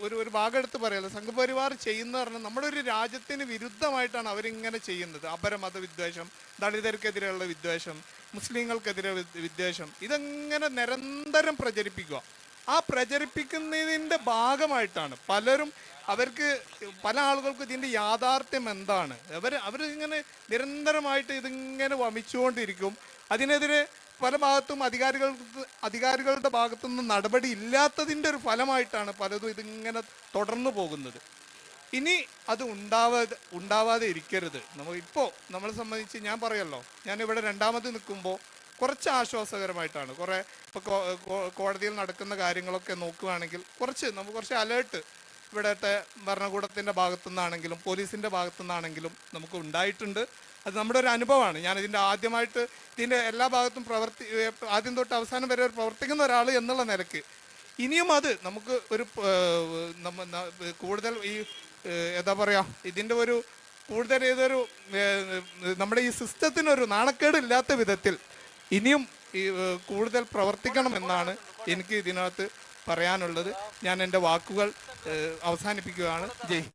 ഒരു ഭാഗം എടുത്ത് പറയല്ലോ, സംഘപരിവാർ ചെയ്യുന്ന പറഞ്ഞാൽ നമ്മുടെ ഒരു രാജ്യത്തിന് വിരുദ്ധമായിട്ടാണ് അവരിങ്ങനെ ചെയ്യുന്നത്. അപരമത വിദ്വേഷം, ദളിതർക്കെതിരെയുള്ള വിദ്വേഷം, മുസ്ലിങ്ങൾക്കെതിരെ വിദ്വേഷം, ഇതെങ്ങനെ നിരന്തരം പ്രചരിപ്പിക്കുക. ആ പ്രചരിപ്പിക്കുന്നതിൻ്റെ ഭാഗമായിട്ടാണ് പല ആളുകൾക്കും ഇതിൻ്റെ യാഥാർത്ഥ്യം എന്താണ്, അവരിങ്ങനെ നിരന്തരമായിട്ട് ഇതിങ്ങനെ വമിച്ചുകൊണ്ടിരിക്കും. അതിനെതിരെ പല ഭാഗത്തും അധികാരികളുടെ ഭാഗത്തുനിന്ന് നടപടി ഇല്ലാത്തതിൻ്റെ ഒരു ഫലമായിട്ടാണ് പലതും ഇതിങ്ങനെ തുടർന്നു പോകുന്നത്. ഇനി അത് ഉണ്ടാവാതെ ഇരിക്കരുത്. നമ്മളെ സംബന്ധിച്ച് ഞാൻ പറയല്ലോ, ഞാനിവിടെ രണ്ടാമത് നിൽക്കുമ്പോൾ കുറച്ച് ആശ്വാസകരമായിട്ടാണ്. കുറേ ഇപ്പോൾ കോടതിയിൽ നടക്കുന്ന കാര്യങ്ങളൊക്കെ നോക്കുകയാണെങ്കിൽ നമുക്ക് കുറച്ച് അലേർട്ട് ഇവിടുത്തെ ഭരണകൂടത്തിൻ്റെ ഭാഗത്തു നിന്നാണെങ്കിലും പോലീസിൻ്റെ ഭാഗത്തു നിന്നാണെങ്കിലും നമുക്ക് ഉണ്ടായിട്ടുണ്ട്. അത് നമ്മുടെ ഒരു അനുഭവമാണ്. ഞാനിതിൻ്റെ ആദ്യമായിട്ട് ഇതിൻ്റെ എല്ലാ ഭാഗത്തും ആദ്യം തൊട്ട് അവസാനം വരെ പ്രവർത്തിക്കുന്ന ഒരാൾ എന്നുള്ള നിലയ്ക്ക് ഇനിയും അത് നമുക്ക് ഒരു കൂടുതൽ എന്താ പറയുക, ഇതിൻ്റെ ഒരു കൂടുതൽ ഏതൊരു നമ്മുടെ ഈ സിസ്റ്റത്തിനൊരു നാണക്കേടില്ലാത്ത വിധത്തിൽ ഇനിയും കൂടുതൽ പ്രവർത്തിക്കണമെന്നാണ് എനിക്ക് ഇതിനകത്ത് പറയാനുള്ളത്. ഞാൻ എൻ്റെ വാക്കുകൾ അവസാനിപ്പിക്കുകയാണ്. ജയ്.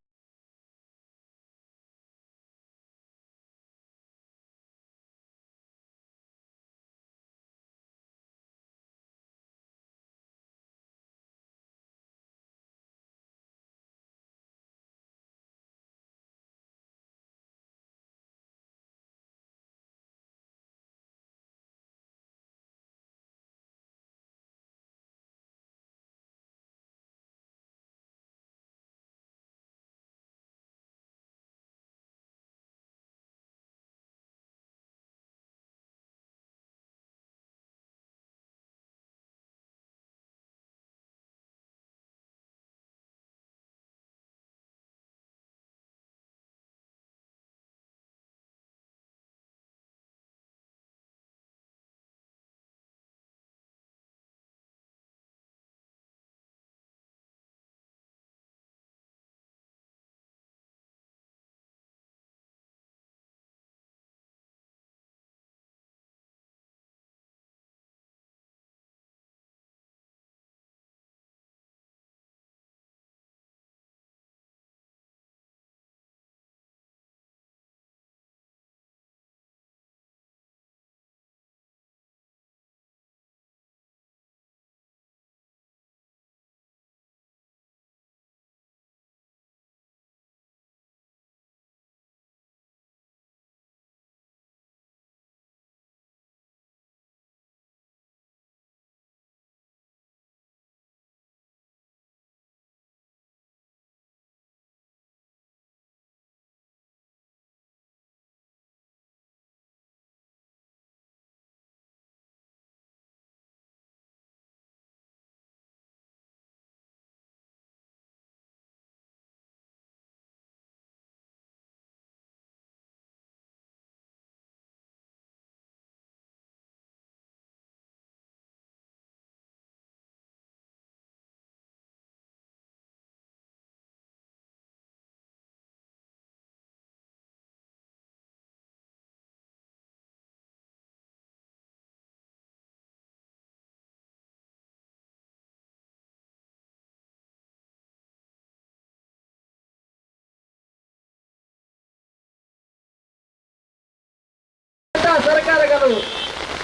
ಸರ್ಕಾರಗಳು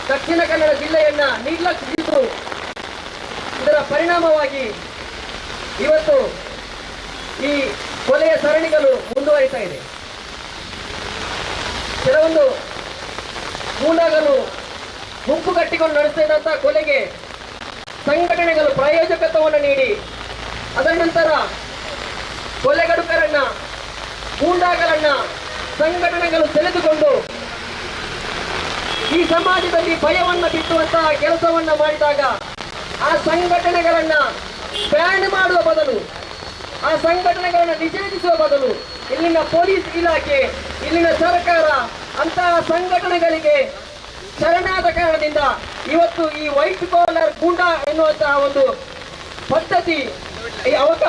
ದಕ್ಷಿಣ ಕನ್ನಡ ಜಿಲ್ಲೆಯನ್ನ ನಿರ್ಲಕ್ಷಿಸಿದ್ದು, ಇದರ ಪರಿಣಾಮವಾಗಿ ಇವತ್ತು ಈ ಕೊಲೆಯ ಸರಣಿಗಳು ಮುಂದುವರಿತಾ ಇದೆ. ಕೆಲವೊಂದು ಗೂಂಡಾಗಳು ಗುಂಪು ಕಟ್ಟಿಕೊಂಡು ನಡೆಸ್ತಾ ಇದ್ದಂತಹ ಕೊಲೆಗೆ ಸಂಘಟನೆಗಳು ಪ್ರಾಯೋಜಕತ್ವವನ್ನು ನೀಡಿ ಅದರ ನಂತರ ಕೊಲೆಗಡುಕರನ್ನ ಗೂಂಡಾಗಳನ್ನ ಸಂಘಟನೆಗಳು ಸೆಳೆದುಕೊಂಡು ಈ ಸಮಾಜದಲ್ಲಿ ಭಯವನ್ನ ಬಿತ್ತುವಂತಹ ಕೆಲಸವನ್ನ ಮಾಡಿದಾಗ ಆ ಸಂಘಟನೆಗಳನ್ನ ಬ್ಯಾನ್ ಮಾಡುವ ಬದಲು, ಆ ಸಂಘಟನೆಗಳನ್ನ ನಿಷೇಧಿಸುವ ಬದಲು ಇಲ್ಲಿನ ಪೊಲೀಸ್ ಇಲಾಖೆ, ಇಲ್ಲಿನ ಸರ್ಕಾರ ಅಂತಹ ಸಂಘಟನೆಗಳಿಗೆ ಶರಣಾದ ಕಾರಣದಿಂದ ಇವತ್ತು ಈ ವೈಟ್ ಕಾಲರ್ ಗೂಂಡಾ ಎನ್ನುವಂತಹ ಒಂದು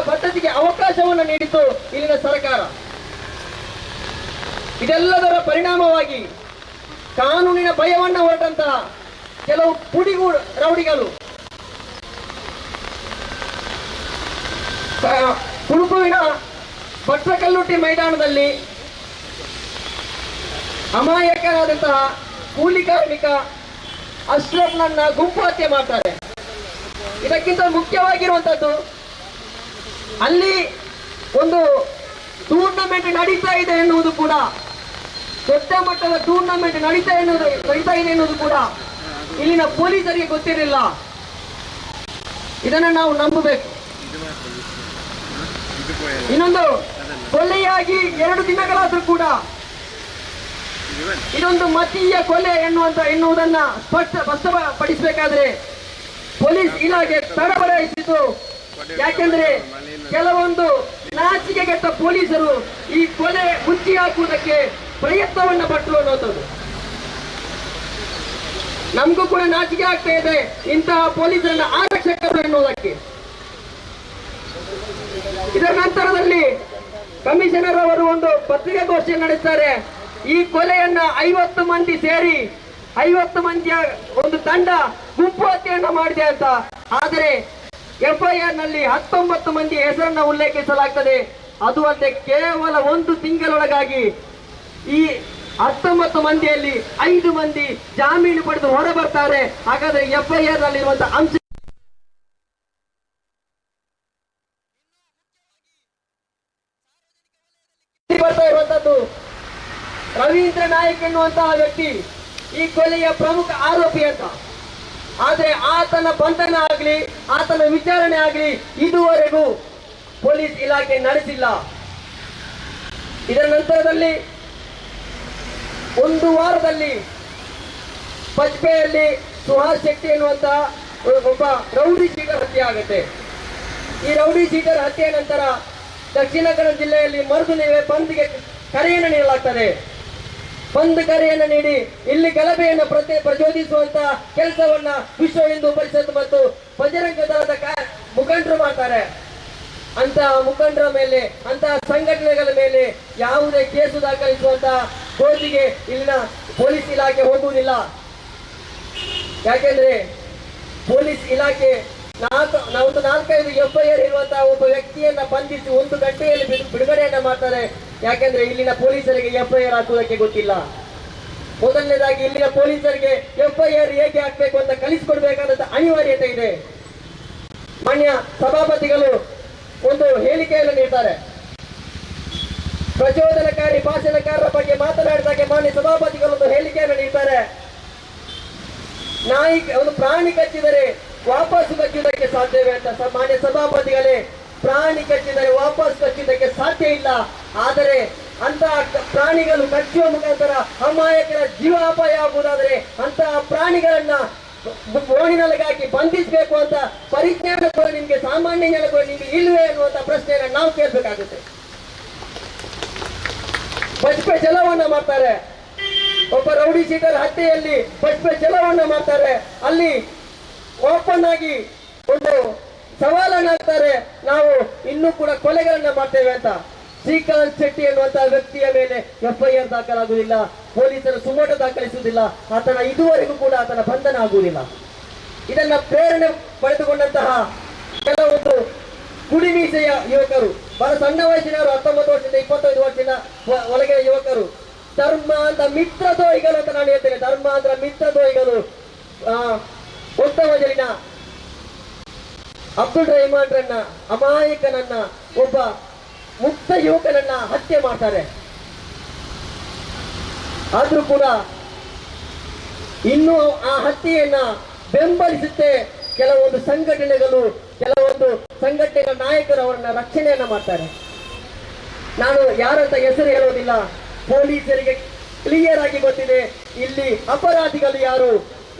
ಪದ್ಧತಿಗೆ ಅವಕಾಶವನ್ನು ನೀಡಿತು ಇಲ್ಲಿನ ಸರ್ಕಾರ. ಇದೆಲ್ಲದರ ಪರಿಣಾಮವಾಗಿ ಕಾನೂನಿನ ಭಯವನ್ನ ಹೊರಟಂತಹ ಕೆಲವು ಪುಡಿಗೂಡು ರೌಡಿಗಳು ಕುರುಪುವಿನ ಭಟ್ರಕಲ್ಲುಟ್ಟಿ ಮೈದಾನದಲ್ಲಿ ಅಮಾಯಕರಾದಂತಹ ಕೂಲಿ ಕಾರ್ಮಿಕ ಅಶ್ರಫ್ನನ್ನ ಗುಂಪು ಹತ್ಯೆ ಮಾಡ್ತಾರೆ. ಇದಕ್ಕಿಂತ ಮುಖ್ಯವಾಗಿರುವಂತದ್ದು, ಅಲ್ಲಿ ಒಂದು ಟೂರ್ನಮೆಂಟ್ ನಡೀತಾ ಇದೆ ಎನ್ನುವುದು ಕೂಡ, ದೊಡ್ಡ ಮಟ್ಟದ ಟೂರ್ನಮೆಂಟ್ ನಡೀತಾ ಇದೆ ಎನ್ನುವುದು ಕೂಡ ಇಲ್ಲಿನ ಪೊಲೀಸರಿಗೆ ಗೊತ್ತಿರಲಿಲ್ಲ. ಇದನ್ನ ನಾವು ನಂಬಬೇಕು. ಇನ್ನೊಂದು, ಕೊಲೆಯಾಗಿ 2 ದಿನಗಳಾದ್ರೂ ಕೂಡ ಇದೊಂದು ಮತೀಯ ಕೊಲೆ ಎನ್ನುವುದನ್ನ ಸ್ಪಷ್ಟಪಡಿಸಬೇಕಾದ್ರೆ ಪೊಲೀಸ್ ಇಲಾಖೆ ತಡಬಡಾಯಿಸಿತು. ಯಾಕೆಂದ್ರೆ ಕೆಲವೊಂದು ನಾಚಿಕೆಗೆಟ್ಟ ಪೊಲೀಸರು ಈ ಕೊಲೆ ಮುಚ್ಚಿ ಹಾಕುವುದಕ್ಕೆ ಪ್ರಯತ್ನವನ್ನ ಪಟ್ಟರು ಅನ್ನೋದು ನಮಗೂ ಕೂಡ ನಾಚಿಕೆ ಆಗ್ತಾ ಇದೆ ಇಂತಹ ಪೊಲೀಸರನ್ನ ಆರಕ್ಷಕರು ಎನ್ನುವುದಕ್ಕೆ. ಇದರ ನಂತರದಲ್ಲಿ ಕಮಿಷನರ್ ಅವರು ಒಂದು ಪತ್ರಿಕಾಗೋಷ್ಠಿಯನ್ನು ನಡೆಸ್ತಾರೆ. ಈ ಕೊಲೆಯನ್ನ 50 ಮಂದಿ ಸೇರಿ 50 ಮಂದಿಯ ಒಂದು ತಂಡ ಗುಂಪು ಹತ್ಯೆಯನ್ನ ಮಾಡಿದೆ ಅಂತ. ಆದರೆ FIR ನಲ್ಲಿ 19 ಮಂದಿ ಹೆಸರನ್ನ ಉಲ್ಲೇಖಿಸಲಾಗ್ತದೆ. ಅದು ಅಲ್ಲದೆ ಕೇವಲ 1 ತಿಂಗಳೊಳಗಾಗಿ ಈ 19 ಮಂದಿಯಲ್ಲಿ 5 ಮಂದಿ ಜಾಮೀನು ಪಡೆದು ಹೊರ ಬರ್ತಾರೆ. ಹಾಗಾದ್ರೆ FIR ನಲ್ಲಿರುವಂತಹ ಅಂಶ ಬರ್ತಾ ಇರುವಂತದ್ದು ರವೀಂದ್ರ ನಾಯಕ್ ಎನ್ನುವಂತಹ ವ್ಯಕ್ತಿ ಈ ಕೊಲೆಯ ಪ್ರಮುಖ ಆರೋಪಿ ಅಂತ. ಆದ್ರೆ ಆತನ ಬಂಧನ ಆಗ್ಲಿ ಆತನ ವಿಚಾರಣೆ ಆಗ್ಲಿ ಇದುವರೆಗೂ ಪೊಲೀಸ್ ಇಲಾಖೆ ನಡೆಸಿಲ್ಲ. ಇದರ ನಂತರದಲ್ಲಿ 1 ವಾರದಲ್ಲಿ ಪಜ್ಪೆಯಲ್ಲಿ ಸುಹಾಸ್ ಶೆಟ್ಟಿ ಎನ್ನುವಂತಹ ಒಬ್ಬ ರೌಡಿ ಶೀಟರ್ ಹತ್ಯೆ ಆಗುತ್ತೆ. ಈ ರೌಡಿ ಶೀಟರ್ ಹತ್ಯೆಯ ನಂತರ ದಕ್ಷಿಣ ಕನ್ನಡ ಜಿಲ್ಲೆಯಲ್ಲಿ ಮರುದಿನವೇ ಬಂದ್ಗೆ ಕರೆಯನ್ನು ನೀಡಲಾಗ್ತದೆ. ಬಂದ್ ಕರೆಯನ್ನು ನೀಡಿ ಇಲ್ಲಿ ಗಲಭೆಯನ್ನು ಪ್ರಚೋದಿಸುವಂತ ಕೆಲಸವನ್ನ ವಿಶ್ವ ಹಿಂದೂ ಪರಿಷತ್ ಮತ್ತು ಬಜರಂಗ ದಳದ ಮುಖಂಡರು ಮಾಡ್ತಾರೆ. ಅಂತಹ ಮುಖಂಡರ ಮೇಲೆ ಅಂತಹ ಸಂಘಟನೆಗಳ ಮೇಲೆ ಯಾವುದೇ ಕೇಸು ದಾಖಲಿಸುವಂತ ಗೋಜಿಗೆ ಇಲ್ಲಿನ ಪೊಲೀಸ್ ಇಲಾಖೆ ಹೋಗುವುದಿಲ್ಲ. ಯಾಕೆಂದ್ರೆ ಪೊಲೀಸ್ ಇಲಾಖೆ 4-5 FIR ಇರುವಂತಹ ಒಬ್ಬ ವ್ಯಕ್ತಿಯನ್ನ ಬಂಧಿಸಿ 1 ಗಂಟೆಯಲ್ಲಿ ಬಿಡುಗಡೆಯನ್ನ ಮಾಡ್ತಾರೆ. ಯಾಕೆಂದ್ರೆ ಇಲ್ಲಿನ ಪೊಲೀಸರಿಗೆ FIR ಹಾಕುವುದಕ್ಕೆ ಗೊತ್ತಿಲ್ಲ. ಮೊದಲನೇದಾಗಿ ಇಲ್ಲಿನ ಪೊಲೀಸರಿಗೆ FIR ಹೇಗೆ ಹಾಕಬೇಕು ಅಂತ ಕಲಿಸಿಕೊಡ್ಬೇಕಾದಂತ ಅನಿವಾರ್ಯತೆ ಇದೆ. ಮಾನ್ಯ ಸಭಾಪತಿಗಳು ಒಂದು ಹೇಳಿಕೆಯನ್ನು ನೀಡ್ತಾರೆ. ಪ್ರಚೋದನಕಾರಿ ಭಾಷಣಕಾರರ ಬಗ್ಗೆ ಮಾತನಾಡಿದಾಗ ಮಾನ್ಯ ಸಭಾಪತಿಗಳು ಒಂದು ಹೇಳಿಕೆಯನ್ನು ನೀಡ್ತಾರೆ. ಒಂದು ಪ್ರಾಣಿ ಕಚ್ಚಿದರೆ ವಾಪಸ್ ಕಚ್ಚುವುದಕ್ಕೆ ಸಾಧ್ಯವೇ ಅಂತ. ಮಾನ್ಯ ಸಭಾಪತಿಗಳೇ, ಪ್ರಾಣಿ ಕಚ್ಚಿದರೆ ವಾಪಸ್ ಕಚ್ಚುವುದಕ್ಕೆ ಸಾಧ್ಯ ಇಲ್ಲ. ಆದರೆ ಅಂತಹ ಪ್ರಾಣಿಗಳು ಕಚ್ಚುವ ಮುಖಾಂತರ ಅಮಾಯಕರ ಜೀವಾಪಾಯ ಆಗುವುದಾದರೆ ಅಂತಹ ಪ್ರಾಣಿಗಳನ್ನ ಓಣಿನೊಳಗಾಗಿ ಬಂಧಿಸಬೇಕು ಅಂತ ಪರಿಜ್ಞಾನ ಕೂಡ ನಿಮ್ಗೆ, ಸಾಮಾನ್ಯ ಜ್ಞಾನ ಕೂಡ ನಿಮ್ಗೆ ಇಲ್ವೇ ಅನ್ನುವಂತ ಪ್ರಶ್ನೆಯನ್ನು ನಾವು ಕೇಳಬೇಕಾಗುತ್ತೆ. ಬಜ್ಪೆ ಜಲವನ್ನ ಮಾಡ್ತಾರೆ. ಒಬ್ಬ ರೌಡಿ ಶೀಟರ್ ಹತ್ಯೆಯಲ್ಲಿ ಬಜ್ಪೆ ಜಲವನ್ನ ಮಾಡ್ತಾರೆ. ಅಲ್ಲಿ ಓಪನ್ ಆಗಿ ಒಂದು ಸವಾಲನ್ನ ಹಾಕ್ತಾರೆ, ನಾವು ಇನ್ನೂ ಕೂಡ ಕೊಲೆಗಳನ್ನ ಮಾಡ್ತೇವೆ ಅಂತ. ಶ್ರೀಕಾಂತ್ ಶೆಟ್ಟಿ ಎನ್ನುವಂತಹ ವ್ಯಕ್ತಿಯ ಮೇಲೆ FIR ದಾಖಲಾಗುವುದಿಲ್ಲ, ಪೊಲೀಸರು ಸುಮೋಟೋ ದಾಖಲಿಸುವುದಿಲ್ಲ, ಆತನ ಇದುವರೆಗೂ ಕೂಡ ಆತನ ಬಂಧನ ಆಗುವುದಿಲ್ಲ. ಇದನ್ನ ಪ್ರೇರಣೆ ಪಡೆದುಕೊಂಡಂತಹ ಕೆಲವೊಂದು ಕುಡಿಮೀಸೆಯ ಯುವಕರು, ಬಹಳ ಸಣ್ಣ ವಯಸ್ಸಿನವರು, 19 ವರ್ಷದಿಂದ 25 ವರ್ಷದ ಒಳಗೆ ಯುವಕರು, ಧರ್ಮಾಂಧ ಮಿತ್ರದ್ರೋಹಿಗಳು ಅಂತ ನಾನು ಹೇಳ್ತೇನೆ. ಧರ್ಮಾಂಧ ಮಿತ್ರದ್ರೋಹಿಗಳು ಉತ್ತಮಜಲಿನ ಅಬ್ದುಲ್ ರೆಹಮಾನ್ರನ್ನ, ಅಮಾಯಕನನ್ನ, ಒಬ್ಬ ಮುಕ್ತ ಯುವಕನನ್ನ ಹತ್ಯೆ ಮಾಡ್ತಾರೆ. ಆದ್ರೂ ಕೂಡ ಇನ್ನೂ ಆ ಹತ್ಯೆಯನ್ನ ಬೆಂಬಲಿಸುತ್ತೆ ಕೆಲವೊಂದು ಸಂಘಟನೆಗಳು, ಕೆಲವೊಂದು ಸಂಘಟನೆಗಳ ನಾಯಕರು ಅವರನ್ನ ರಕ್ಷಣೆಯನ್ನ ಮಾಡ್ತಾರೆ. ನಾನು ಯಾರಂತ ಹೆಸರು ಹೇಳೋದಿಲ್ಲ. ಪೊಲೀಸರಿಗೆ ಕ್ಲಿಯರ್ ಆಗಿ ಗೊತ್ತಿದೆ ಇಲ್ಲಿ ಅಪರಾಧಿಗಳು ಯಾರು,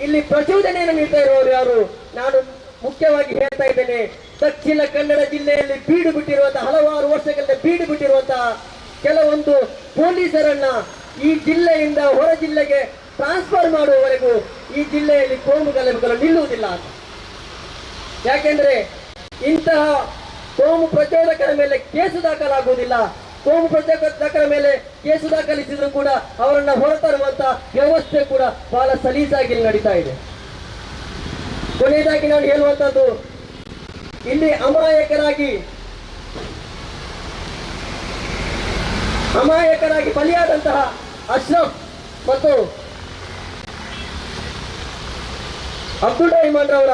ಇಲ್ಲಿ ಪ್ರಚೋದನೆಯನ್ನು ನೀಡ್ತಾ ಇರುವವರು ಯಾರು. ನಾನು ಮುಖ್ಯವಾಗಿ ಹೇಳ್ತಾ ಇದ್ದೇನೆ, ದಕ್ಷಿಣ ಕನ್ನಡ ಜಿಲ್ಲೆಯಲ್ಲಿ ಬೀಡು ಬಿಟ್ಟಿರುವಂತಹ, ಹಲವಾರು ವರ್ಷಗಳಿಂದ ಬೀಡು ಬಿಟ್ಟಿರುವಂತಹ ಕೆಲವೊಂದು ಪೊಲೀಸರನ್ನ ಈ ಜಿಲ್ಲೆಯಿಂದ ಹೊರ ಜಿಲ್ಲೆಗೆ ಟ್ರಾನ್ಸ್ಫರ್ ಮಾಡುವವರೆಗೂ ಈ ಜಿಲ್ಲೆಯಲ್ಲಿ ಕೋಮು ಗಲಭೆಗಳು ನಿಲ್ಲುವುದಿಲ್ಲ. ಯಾಕೆಂದ್ರೆ ಇಂತಹ ಕೋಮು ಪ್ರಚೋದಕರ ಮೇಲೆ ಕೇಸು ದಾಖಲಾಗುವುದಿಲ್ಲ. ಕೋಮು ಪ್ರಚೋದಕರ ಮೇಲೆ ಕೇಸು ದಾಖಲಿಸಿದ್ರು ಕೂಡ ಅವರನ್ನ ಹೊರತರುವಂತ ವ್ಯವಸ್ಥೆ ಕೂಡ ಬಹಳ ಸಲೀಸಾಗಿ ನಡೀತಾ ಇದೆ. ಕೊನೆಯದಾಗಿ ನಾನು ಹೇಳುವಂತದ್ದು, ಇಲ್ಲಿ ಅಮಾಯಕರಾಗಿ ಬಲಿಯಾದಂತಹ ಅಶ್ರಫ್ ಮತ್ತು ಅಬ್ದುಲ್ ರೆಹಮಾನ್ ರವರ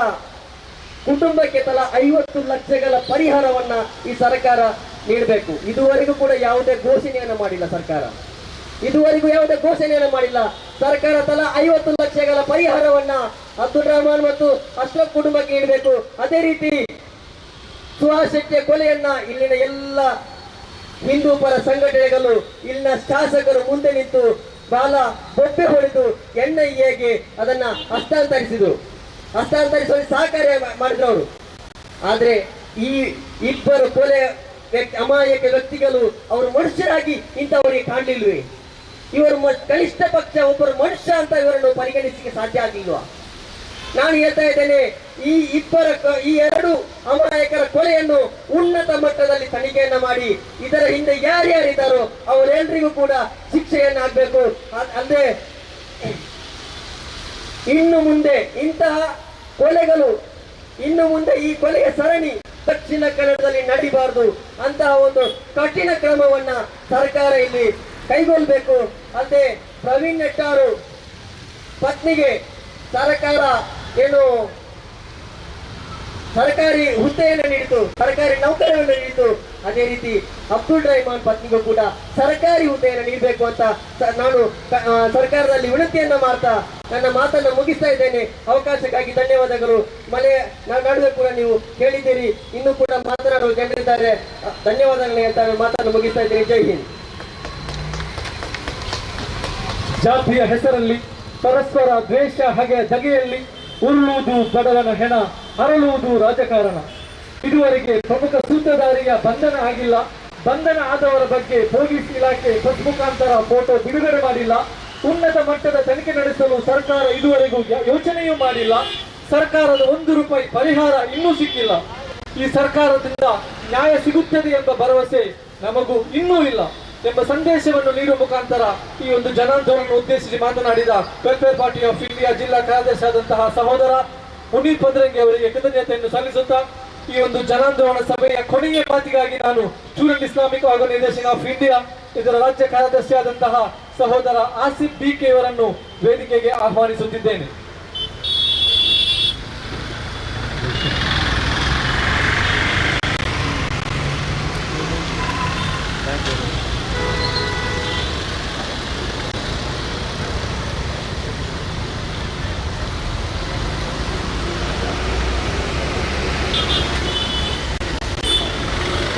ಕುಟುಂಬಕ್ಕೆ ತಲಾ 50 ಲಕ್ಷಗಳ ಪರಿಹಾರವನ್ನ ಈ ಸರ್ಕಾರ ನೀಡಬೇಕು. ಇದುವರೆಗೂ ಕೂಡ ಯಾವುದೇ ಘೋಷಣೆಯನ್ನು ಮಾಡಿಲ್ಲ ಸರ್ಕಾರ. ಇದುವರೆಗೂ ಯಾವುದೇ ಘೋಷಣೆಯನ್ನು ಮಾಡಿಲ್ಲ ಸರ್ಕಾರ. ತಲಾ 50 ಲಕ್ಷಗಳ ಪರಿಹಾರವನ್ನ ಅಬ್ದುಲ್ ರೆಹಮಾನ್ ಮತ್ತು ಅಶ್ರಫ್ ಕುಟುಂಬಕ್ಕೆ ನೀಡಬೇಕು. ಅದೇ ರೀತಿ ಸುಹಾಸ್ ಶೆಟ್ಟಿಯ ಕೊಲೆಯನ್ನ ಇಲ್ಲಿನ ಎಲ್ಲ ಹಿಂದೂ ಪರ ಸಂಘಟನೆಗಳು, ಇಲ್ಲಿನ ಶಾಸಕರು ಮುಂದೆ ನಿಂತು ಬಾಲ ಬೊಬ್ಬೆ ಹೊಡೆದು NIAಗೆ ಅದನ್ನ ಹಸ್ತಾಂತರಿಸುವಲ್ಲಿ ಸಹಕಾರ್ಯ ಮಾಡಿದ್ರು ಅವರು. ಆದ್ರೆ ಈ ಇಬ್ಬರು ಅಮಾಯಕ ವ್ಯಕ್ತಿಗಳು ಅವರು ಮನುಷ್ಯರಾಗಿ ಇಂಥವರಿಗೆ ಕಾಣಲಿಲ್ವೇ? ಇವರು ಕನಿಷ್ಠ ಪಕ್ಷ ಒಬ್ಬರು ಮನುಷ್ಯ ಅಂತ ಇವರನ್ನು ಪರಿಗಣಿಸಲಿಕ್ಕೆ ಸಾಧ್ಯ ಆಗಿಲ್ವಾ? ನಾನು ಹೇಳ್ತಾ ಇದ್ದೇನೆ, ಈ ಎರಡು ಅಮಾಯಕರ ಕೊಲೆಯನ್ನು ಉನ್ನತ ಮಟ್ಟದಲ್ಲಿ ತನಿಖೆಯನ್ನ ಮಾಡಿ ಇದರ ಹಿಂದೆ ಯಾರ್ಯಾರಿದ್ದಾರೋ ಅವರೆಲ್ಲರಿಗೂ ಕೂಡ ಶಿಕ್ಷೆಯನ್ನಾಗಬೇಕು. ಅಲ್ಲದೆ ಇನ್ನು ಮುಂದೆ ಇಂತಹ ಕೊಲೆಗಳು ಈ ಕೊಲೆಯ ಸರಣಿ ದಕ್ಷಿಣ ಕನ್ನಡದಲ್ಲಿ ನಡಿಬಾರದು. ಅಂತಹ ಒಂದು ಕಠಿಣ ಕ್ರಮವನ್ನ ಸರ್ಕಾರ ಇಲ್ಲಿ ಕೈಗೊಳ್ಳಬೇಕು. ಅಲ್ಲದೆ ಪ್ರವೀಣ್ ನೆಟ್ಟಾರು ಪತ್ನಿಗೆ ಸರ್ಕಾರ ಸರ್ಕಾರಿ ಹುದ್ದೆಯನ್ನು ನೀಡಿತು, ಸರ್ಕಾರಿ ನೌಕರವನ್ನು ನೀಡಿತು. ಅದೇ ರೀತಿ ಅಬ್ದುಲ್ ರಹಮಾನ್ ಪತ್ನಿಗೂ ಕೂಡ ಸರ್ಕಾರಿ ಹುದ್ದೆಯನ್ನು ನೀಡಬೇಕು ಅಂತ ನಾನು ಸರ್ಕಾರದಲ್ಲಿ ವಿನಂತಿಯನ್ನ ಮಾಡ್ತಾ ನನ್ನ ಮಾತನ್ನು ಮುಗಿಸ್ತಾ ಇದ್ದೇನೆ. ಅವಕಾಶಕ್ಕಾಗಿ ಧನ್ಯವಾದಗಳು. ನಡುವೆ ಕೂಡ ನೀವು ಕೇಳಿದ್ದೀರಿ, ಇನ್ನೂ ಕೂಡ ಮಾತನಾಡುವ ಜನರಿದ್ದಾರೆ. ಧನ್ಯವಾದಗಳು ಅಂತ ಮಾತನ್ನು ಮುಗಿಸ್ತಾ ಇದ್ದೇನೆ. ಜೈ ಹಿಂದ್. ಜಾತಿಯ ಹೆಸರಲ್ಲಿ ಪರಸ್ಪರ ದ್ವೇಷ ಹಗೆಯಲ್ಲಿ ಉರುಳುವುದು ಬಡವನ ಹೆಣ, ಹರಳುವುದು ರಾಜಕಾರಣ. ಇದುವರೆಗೆ ಪ್ರಮುಖ ಸೂತ್ರಧಾರಿಯ ಬಂಧನ ಆಗಿಲ್ಲ. ಬಂಧನ ಆದವರ ಬಗ್ಗೆ ಪೊಲೀಸ್ ಇಲಾಖೆ ಬಸ್ ಮುಖಾಂತರ ಫೋಟೋ ಬಿಡುಗಡೆ ಮಾಡಿಲ್ಲ. ಉನ್ನತ ಮಟ್ಟದ ತನಿಖೆ ನಡೆಸಲು ಸರ್ಕಾರ ಇದುವರೆಗೂ ಯೋಚನೆಯೂ ಮಾಡಿಲ್ಲ. ಸರ್ಕಾರದ ₹1 ಪರಿಹಾರ ಇನ್ನೂ ಸಿಕ್ಕಿಲ್ಲ. ಈ ಸರ್ಕಾರದಿಂದ ನ್ಯಾಯ ಸಿಗುತ್ತದೆ ಎಂಬ ಭರವಸೆ ನಮಗೂ ಇನ್ನೂ ಇಲ್ಲ ಎಂಬ ಸಂದೇಶವನ್ನು ನೀಡುವ ಮುಖಾಂತರ ಈ ಒಂದು ಜನಾಂದೋಲನ ಉದ್ದೇಶಿಸಿ ಮಾತನಾಡಿದ ವೆಲ್ಫೇರ್ ಪಾರ್ಟಿ ಆಫ್ ಇಂಡಿಯಾ ಜಿಲ್ಲಾ ಕಾರ್ಯದರ್ಶಿಯಾದಂತಹ ಸಹೋದರ ಮುನೀರ್ ಪದ್ರಂಗಿ ಅವರಿಗೆ ಕೃತಜ್ಞತೆಯನ್ನು ಸಲ್ಲಿಸುತ್ತಾ ಈ ಒಂದು ಜನಾಂದೋಲನ ಸಭೆಯ ಕೊನೆಯ ಮಾತಿಗಾಗಿ ನಾನು Student Islamic Organisation of India ಇದರ ರಾಜ್ಯ ಕಾರ್ಯದರ್ಶಿಯಾದಂತಹ ಸಹೋದರ ಆಸಿಫ್ BK ಅವರನ್ನು ವೇದಿಕೆಗೆ ಆಹ್ವಾನಿಸುತ್ತಿದ್ದೇನೆ.